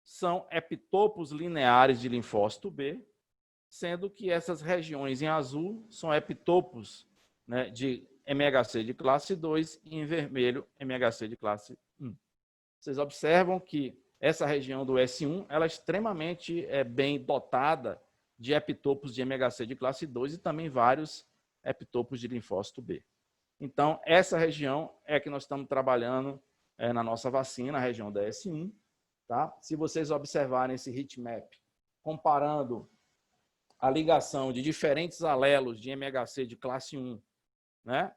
são epitopos lineares de linfócito B, sendo que essas regiões em azul são epitopos, né, de MHC de classe 2 e em vermelho MHC de classe 1. Vocês observam que essa região do S1 ela é extremamente bem dotada de epitopos de MHC de classe 2 e também vários epitopos de linfócito B. Então, essa região é que nós estamos trabalhando na nossa vacina, a região da S1. Tá? Se vocês observarem esse heatmap, comparando a ligação de diferentes alelos de MHC de classe 1, né,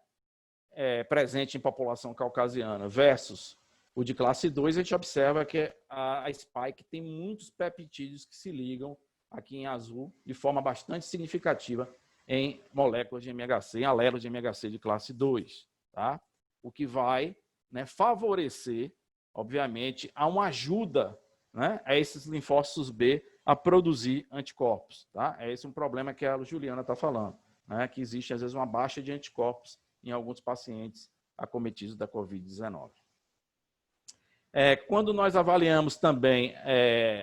presente em população caucasiana, versus o de classe 2, a gente observa que a spike tem muitos peptídeos que se ligam aqui em azul de forma bastante significativa em moléculas de MHC, em alelos de MHC de classe 2. Tá? O que vai, né, favorecer, obviamente, a uma ajuda, né, a esses linfócitos B a produzir anticorpos. Tá? É esse um problema que a Juliana está falando, né, que existe, às vezes, uma baixa de anticorpos em alguns pacientes acometidos da Covid-19. Quando nós avaliamos também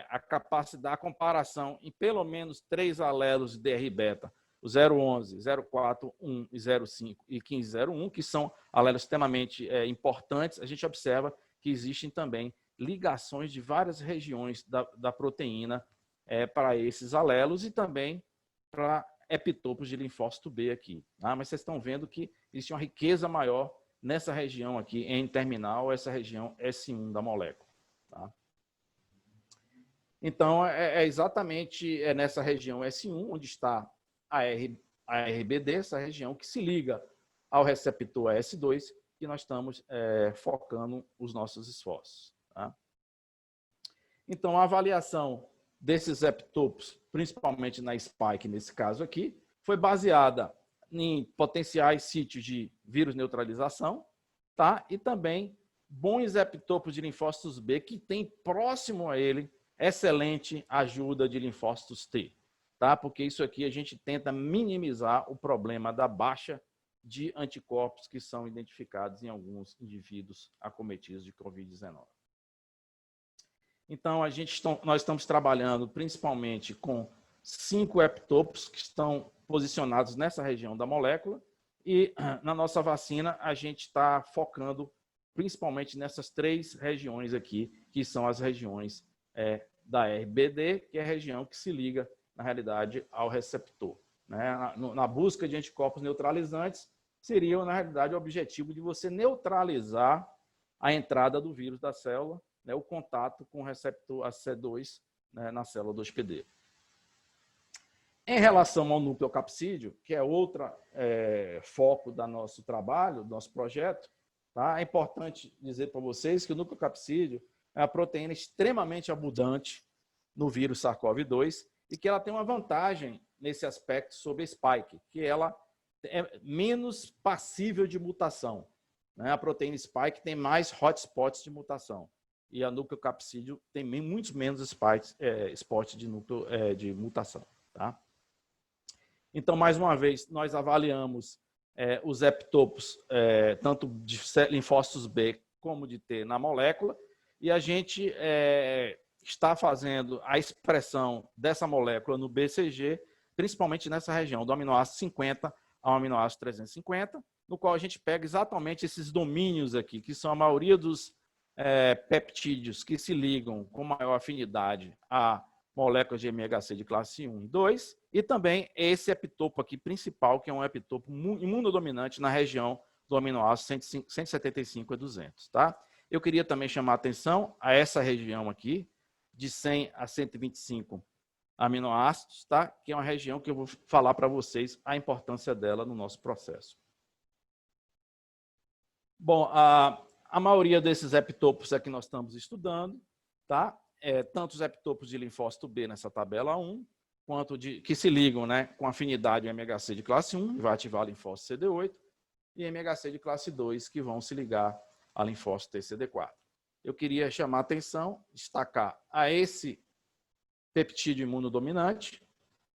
a capacidade, a comparação em pelo menos 3 alelos de DR-beta, o 011, 04, 1 e 05 e 1501, que são alelos extremamente importantes, a gente observa que existem também ligações de várias regiões da proteína para esses alelos e também para epitopos de linfócito B aqui. Tá? Mas vocês estão vendo que existe uma riqueza maior nessa região aqui, em terminal, essa região S1 da molécula. Tá? Então, exatamente nessa região S1, onde está a RBD, essa região que se liga ao receptor S2, que nós estamos focando os nossos esforços. Tá? Então, a avaliação desses epitopos, principalmente na spike, nesse caso aqui, foi baseada em potenciais sítios de vírus neutralização, tá? E também bons epitopos de linfócitos B que tem próximo a ele excelente ajuda de linfócitos T, tá? Porque isso aqui a gente tenta minimizar o problema da baixa de anticorpos que são identificados em alguns indivíduos acometidos de Covid-19. Então, nós estamos trabalhando principalmente com 5 epitopos que estão posicionados nessa região da molécula e na nossa vacina a gente está focando principalmente nessas 3 regiões aqui, que são as regiões da RBD, que é a região que se liga, na realidade, ao receptor. Né? Na busca de anticorpos neutralizantes, seria, na realidade, o objetivo de você neutralizar a entrada do vírus da célula, né, o contato com o receptor AC2, né, na célula do hospedeiro. Em relação ao nucleocapsídeo, que é outro foco do nosso trabalho, do nosso projeto, tá? É importante dizer para vocês que o nucleocapsídeo é uma proteína extremamente abundante no vírus SARS-CoV-2 e que ela tem uma vantagem nesse aspecto sobre a spike, que ela é menos passível de mutação. Né? A proteína spike tem mais hotspots de mutação. E a nucleocapsídeo tem muitos menos spots de mutação. Tá? Então, mais uma vez, nós avaliamos os epitopos, tanto de linfócitos B como de T na molécula, e a gente está fazendo a expressão dessa molécula no BCG, principalmente nessa região, do aminoácido 50 ao aminoácido 350, no qual a gente pega exatamente esses domínios aqui, que são a maioria dos peptídeos que se ligam com maior afinidade a moléculas de MHC de classe 1 e 2, e também esse epitopo aqui principal, que é um epitopo imunodominante na região do aminoácido 175 a 200. Tá? Eu queria também chamar a atenção a essa região aqui, de 100 a 125 aminoácidos, tá? Que é uma região que eu vou falar para vocês a importância dela no nosso processo. Bom, a maioria desses epitopos é que nós estamos estudando, tá? Tanto os epitopos de linfócito B nessa tabela 1, quanto que se ligam, né, com afinidade MHC de classe 1, que vai ativar a linfócito CD8, e MHC de classe 2, que vão se ligar a linfócito TCD4. eu queria chamar a atenção, destacar a esse peptídeo imunodominante,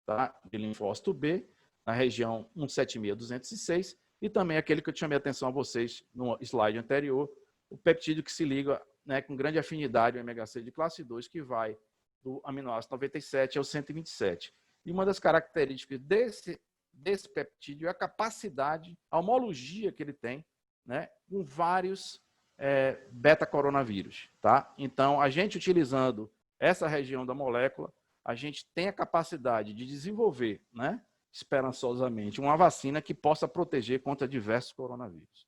tá? De linfócito B, na região 176.206, e também aquele que eu chamei a atenção a vocês no slide anterior, o peptídeo que se liga, né, com grande afinidade ao MHC de classe 2, que vai do aminoácido 97 ao 127. E uma das características desse peptídeo é a capacidade, a homologia que ele tem, né, com vários beta-coronavírus. Tá? Então, a gente utilizando essa região da molécula, a gente tem a capacidade de desenvolver, né, esperançosamente, uma vacina que possa proteger contra diversos coronavírus.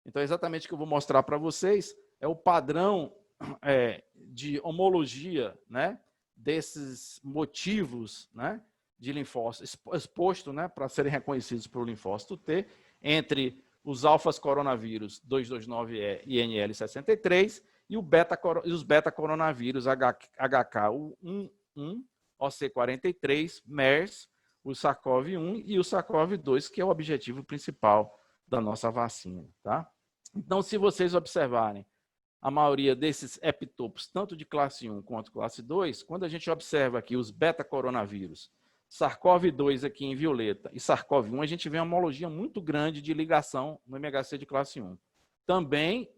Então, exatamente o que eu vou mostrar para vocês é o padrão de homologia, né, desses motivos, né, de linfócitos exposto, né, para serem reconhecidos pelo linfócito T, entre os alfas coronavírus 229E e NL63 e os beta-coronavírus HK11, OC43, MERS, o SARS-CoV-1 e o SARS-CoV-2, que é o objetivo principal da nossa vacina. Tá? Então, se vocês observarem a maioria desses epitopos, tanto de classe 1 quanto classe 2, quando a gente observa aqui os beta-coronavírus, SARS-CoV-2 aqui em violeta e SARS-CoV-1, a gente vê uma homologia muito grande de ligação no MHC de classe 1. Também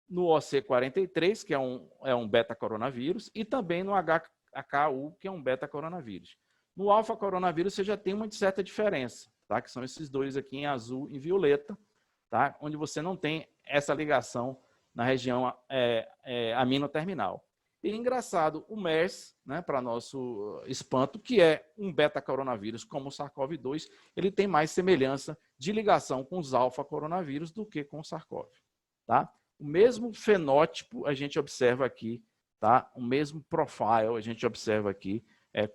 no OC43, que é um beta-coronavírus, e também no HKU, que é um beta-coronavírus. No alfa-coronavírus, você já tem uma certa diferença, tá? Que são esses dois aqui em azul e violeta, tá? Onde você não tem essa ligação na região aminoterminal. E engraçado, o MERS, né, para nosso espanto, que é um beta-coronavírus como o SARS-CoV-2, ele tem mais semelhança de ligação com os alfa-coronavírus do que com o SARS-CoV. Tá? O mesmo fenótipo a gente observa aqui, tá? O mesmo profile a gente observa aqui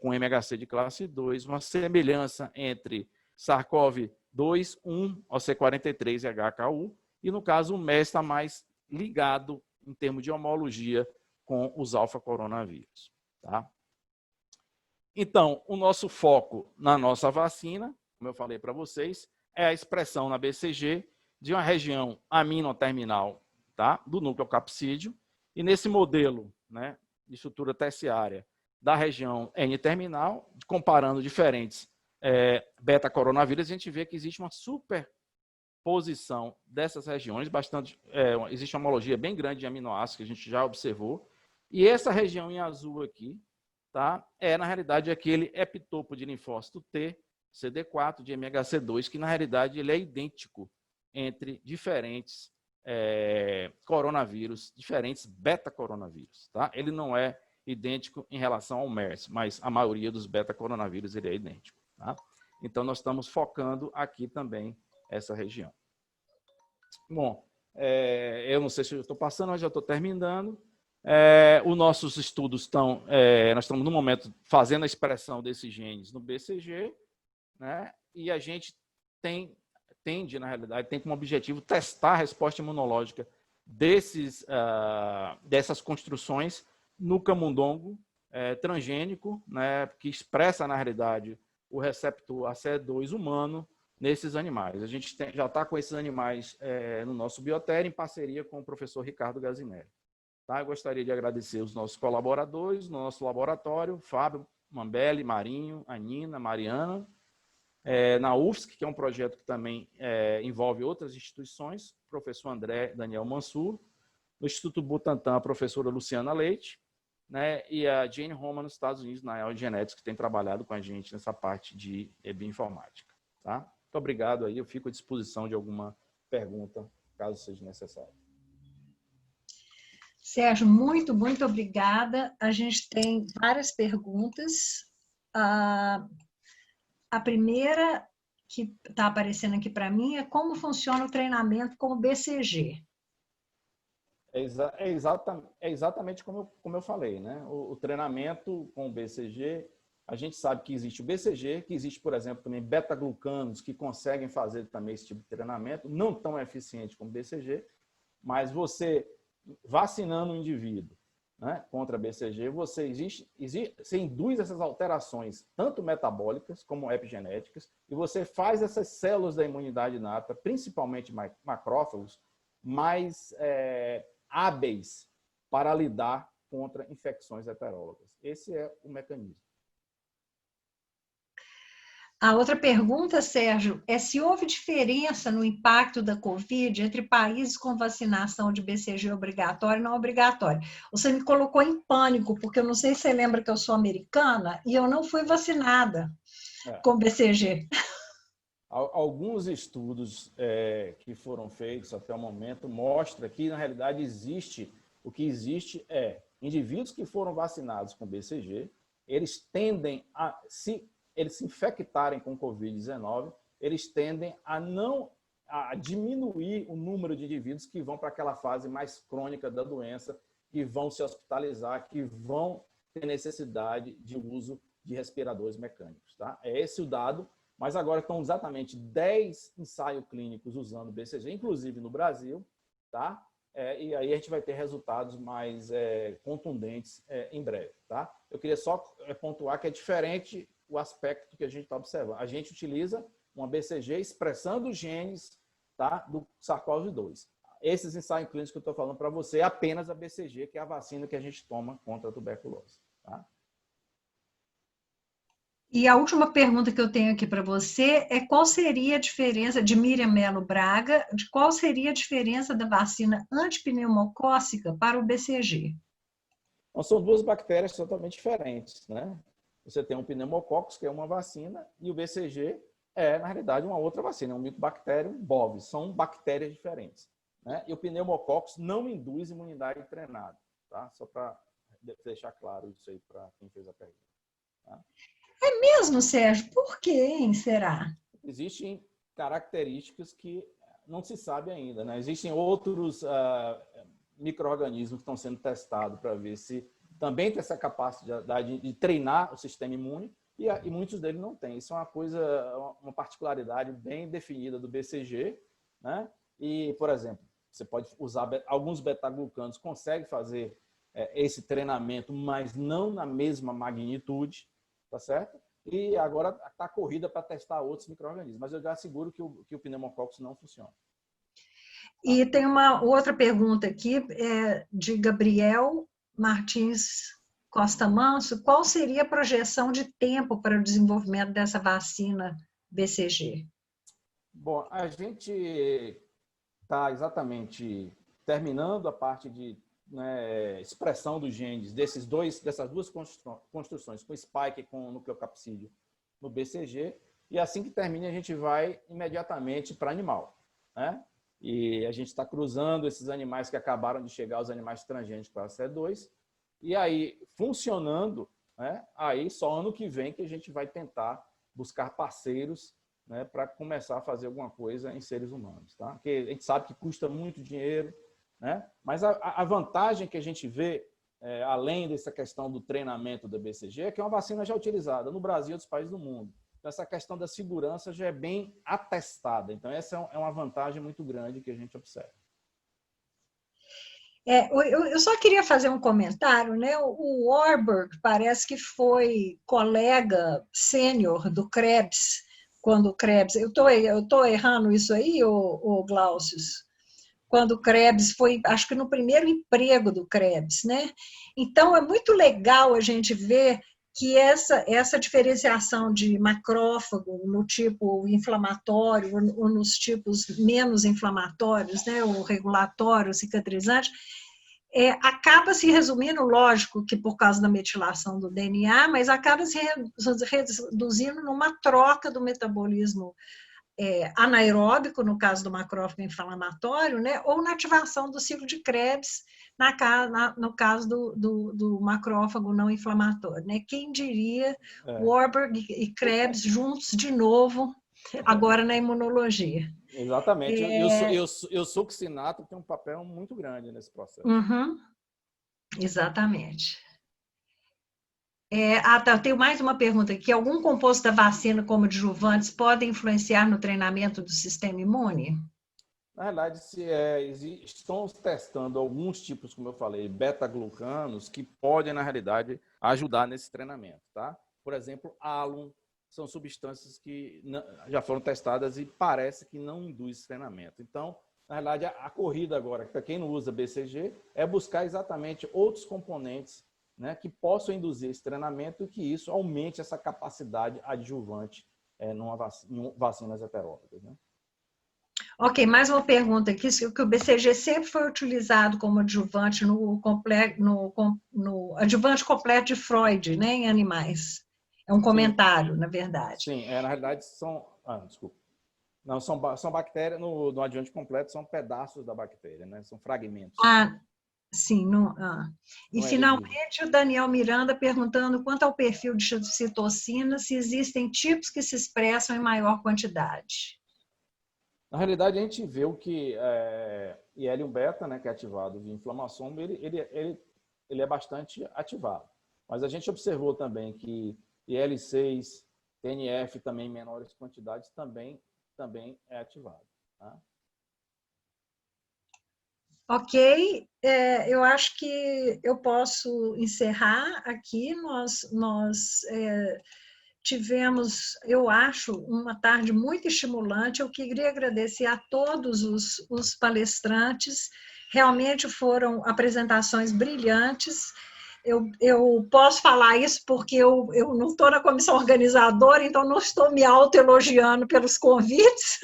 com MHC de classe 2, uma semelhança entre SARS-CoV-2, 1, OC43 e HKU, e no caso o MERS está mais ligado em termos de homologia com os alfa-coronavírus. Tá? Então, o nosso foco na nossa vacina, como eu falei para vocês, é a expressão na BCG de uma região aminoterminal, tá? Do núcleo capsídeo, e nesse modelo, né, de estrutura terciária da região N-terminal, comparando diferentes beta-coronavírus, a gente vê que existe uma superposição dessas regiões, existe uma homologia bem grande de aminoácidos que a gente já observou, e essa região em azul aqui, tá, na realidade, aquele epitopo de linfócito T, CD4, de MHC2, que na realidade ele é idêntico entre diferentes coronavírus, diferentes beta-coronavírus. Tá? Ele não é idêntico em relação ao MERS, mas a maioria dos beta-coronavírus ele é idêntico. Tá? Então, nós estamos focando aqui também essa região. Bom, eu não sei se eu estou passando, mas já estou terminando. Os nossos estudos estão, nós estamos no momento fazendo a expressão desses genes no BCG, né? E a gente tende, na realidade, tem como objetivo testar a resposta imunológica dessas construções no camundongo transgênico, né? Que expressa, na realidade, o receptor ACE2 humano nesses animais. A gente já está com esses animais no nosso biotério, em parceria com o professor Ricardo Gazinelli. Tá? Eu gostaria de agradecer os nossos colaboradores no nosso laboratório, Fábio Mambelli, Marinho, Anina, Mariana, na UFSC, que é um projeto que também envolve outras instituições, o professor André Daniel Mansur, no Instituto Butantan, a professora Luciana Leite, né, e a Jane Roma nos Estados Unidos, na EL Genetics, que tem trabalhado com a gente nessa parte de bioinformática. Tá? Muito obrigado aí, eu fico à disposição de alguma pergunta, caso seja necessário. Sérgio, muito, muito obrigada. A gente tem várias perguntas. A primeira que está aparecendo aqui para mim é como funciona o treinamento com o BCG. É exatamente como eu falei, né? O treinamento com o BCG, a gente sabe que existe o BCG, que existe, por exemplo, também beta-glucanos que conseguem fazer também esse tipo de treinamento, não tão eficiente como o BCG, mas você vacinando o indivíduo, né, contra BCG, você induz essas alterações, tanto metabólicas como epigenéticas, e você faz essas células da imunidade inata, principalmente macrófagos, mais hábeis para lidar contra infecções heterólogas. Esse é o mecanismo. A outra pergunta, Sérgio, é se houve diferença no impacto da Covid entre países com vacinação de BCG obrigatória e não obrigatória. Você me colocou em pânico, porque eu não sei se você lembra que eu sou americana e eu não fui vacinada com BCG. Alguns estudos que foram feitos até o momento mostram que, na realidade, o que existe é indivíduos que foram vacinados com BCG, eles tendem a eles se infectarem com Covid-19, eles tendem a diminuir o número de indivíduos que vão para aquela fase mais crônica da doença, que vão se hospitalizar, que vão ter necessidade de uso de respiradores mecânicos. Tá? É esse o dado, mas agora estão exatamente 10 ensaios clínicos usando BCG, inclusive no Brasil, tá? E aí a gente vai ter resultados mais contundentes em breve. Tá? Eu queria só pontuar que é diferente o aspecto que a gente está observando. A gente utiliza uma BCG expressando os genes, tá, do SARS-CoV-2. Esses ensaios clínicos que eu estou falando para você é apenas a BCG, que é a vacina que a gente toma contra a tuberculose. Tá? E a última pergunta que eu tenho aqui para você é qual seria a diferença, de Miriam Melo Braga, de qual seria a diferença da vacina antipneumocócica para o BCG? Então, são duas bactérias totalmente diferentes, né? Você tem um pneumococcus, que é uma vacina, e o BCG é, na realidade, uma outra vacina, é um Mycobacterium bovis, são bactérias diferentes. Né? E o pneumococcus não induz imunidade treinada, tá? Só para deixar claro isso aí para quem fez a pergunta. Tá? É mesmo, Sérgio? Por quê, hein, será? Existem características que não se sabe ainda, né? Existem outros micro-organismos que estão sendo testados para ver se também tem essa capacidade de treinar o sistema imune e muitos deles não têm. Isso é uma particularidade bem definida do BCG, né? E, por exemplo, você pode usar alguns beta-glucanos, consegue fazer esse treinamento, mas não na mesma magnitude, tá certo? E agora está a corrida para testar outros micro-organismos, mas eu já asseguro que o pneumococcus não funciona. E tem uma outra pergunta aqui, de Gabriel Martins Costa Manso, qual seria a projeção de tempo para o desenvolvimento dessa vacina BCG? Bom, a gente está exatamente terminando a parte de expressão dos genes dessas duas construções, com spike e com nucleocapsídeo no BCG, e assim que termine a gente vai imediatamente para animal, né? E a gente está cruzando esses animais que acabaram de chegar, os animais transgênicos para a C2, e aí, funcionando, né, aí só ano que vem que a gente vai tentar buscar parceiros, né, para começar a fazer alguma coisa em seres humanos. Tá? Porque a gente sabe que custa muito dinheiro, né? Mas a vantagem que a gente vê, além dessa questão do treinamento da BCG, é que é uma vacina já utilizada no Brasil e outros países do mundo. Então, essa questão da segurança já é bem atestada. Então, essa é uma vantagem muito grande que a gente observa. Eu só queria fazer um comentário, né? O Warburg parece que foi colega sênior do Krebs, quando o Krebs... Eu tô errando isso aí, ô Glaucius? Quando o Krebs foi, acho que no primeiro emprego do Krebs, né? Então, é muito legal a gente ver que essa diferenciação de macrófago no tipo inflamatório ou nos tipos menos inflamatórios, né, o regulatório, o cicatrizante, acaba se resumindo, lógico que por causa da metilação do DNA, mas acaba se reduzindo numa troca do metabolismo anaeróbico, no caso do macrófago inflamatório, né, ou na ativação do ciclo de Krebs, no caso do macrófago não inflamatório. Né? Quem diria Warburg e Krebs juntos de novo, agora na imunologia. Exatamente. E o succinato tem um papel muito grande nesse processo. Uhum. Exatamente. Tá, eu tenho mais uma pergunta aqui. Algum composto da vacina, como adjuvantes, pode influenciar no treinamento do sistema imune? Na verdade, estão testando alguns tipos, como eu falei, beta-glucanos, que podem, na realidade, ajudar nesse treinamento. Tá? Por exemplo, alum, são substâncias que já foram testadas e parece que não induz treinamento. Então, Na verdade, a corrida agora, para quem não usa BCG, é buscar exatamente outros componentes, né, que possam induzir esse treinamento e que isso aumente essa capacidade adjuvante em vacinas heterólogas, né? Ok, mais uma pergunta aqui, que o BCG sempre foi utilizado como adjuvante no adjuvante completo de Freud, né, em animais. É um comentário, na verdade. Sim, na realidade são... desculpa. Não, são bactérias, no adjuvante completo são pedaços da bactéria, né? São fragmentos. Sim. E, finalmente, o Daniel Miranda perguntando quanto ao perfil de citocina, se existem tipos que se expressam em maior quantidade. Na realidade, a gente vê o que IL-1-beta, né, que é ativado via inflamação, ele é bastante ativado. Mas a gente observou também que IL-6, TNF também em menores quantidades também é ativado. Tá? Ok, eu acho que eu posso encerrar aqui. Nós tivemos, eu acho, uma tarde muito estimulante. Eu queria agradecer a todos os palestrantes. Realmente foram apresentações brilhantes. Eu posso falar isso porque eu não estou na comissão organizadora, então não estou me autoelogiando pelos convites,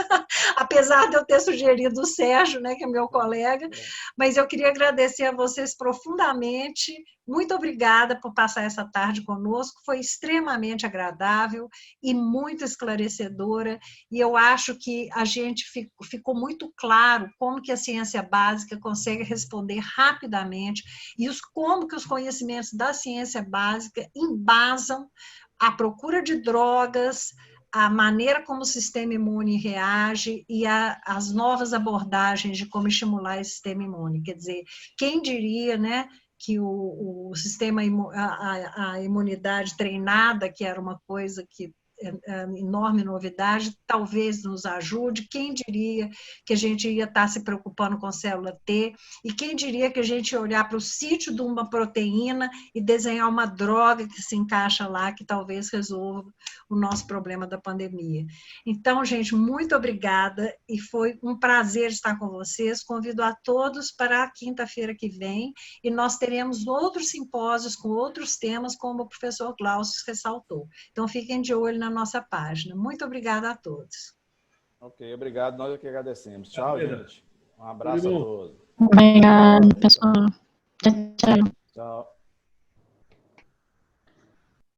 apesar de eu ter sugerido o Sérgio, né, que é meu colega, mas eu queria agradecer a vocês profundamente. Muito obrigada por passar essa tarde conosco, foi extremamente agradável e muito esclarecedora, e eu acho que a gente ficou muito claro como que a ciência básica consegue responder rapidamente e como que os conhecimentos da ciência básica embasam a procura de drogas, a maneira como o sistema imune reage e as novas abordagens de como estimular esse sistema imune. Quer dizer, quem diria, né, que o sistema, a imunidade treinada, que era uma coisa que enorme novidade, talvez nos ajude. Quem diria que a gente ia estar se preocupando com célula T, e quem diria que a gente ia olhar para o sítio de uma proteína e desenhar uma droga que se encaixa lá, que talvez resolva o nosso problema da pandemia. Então, gente, muito obrigada, e foi um prazer estar com vocês. Convido a todos para a quinta-feira que vem, e nós teremos outros simpósios com outros temas, como o professor Glaucio ressaltou. Então, fiquem de olho na nossa página. Muito obrigada a todos. Ok, obrigado. Nós que agradecemos. Tchau, gente. Um abraço a todos. Obrigado, pessoal. Tchau. Tchau.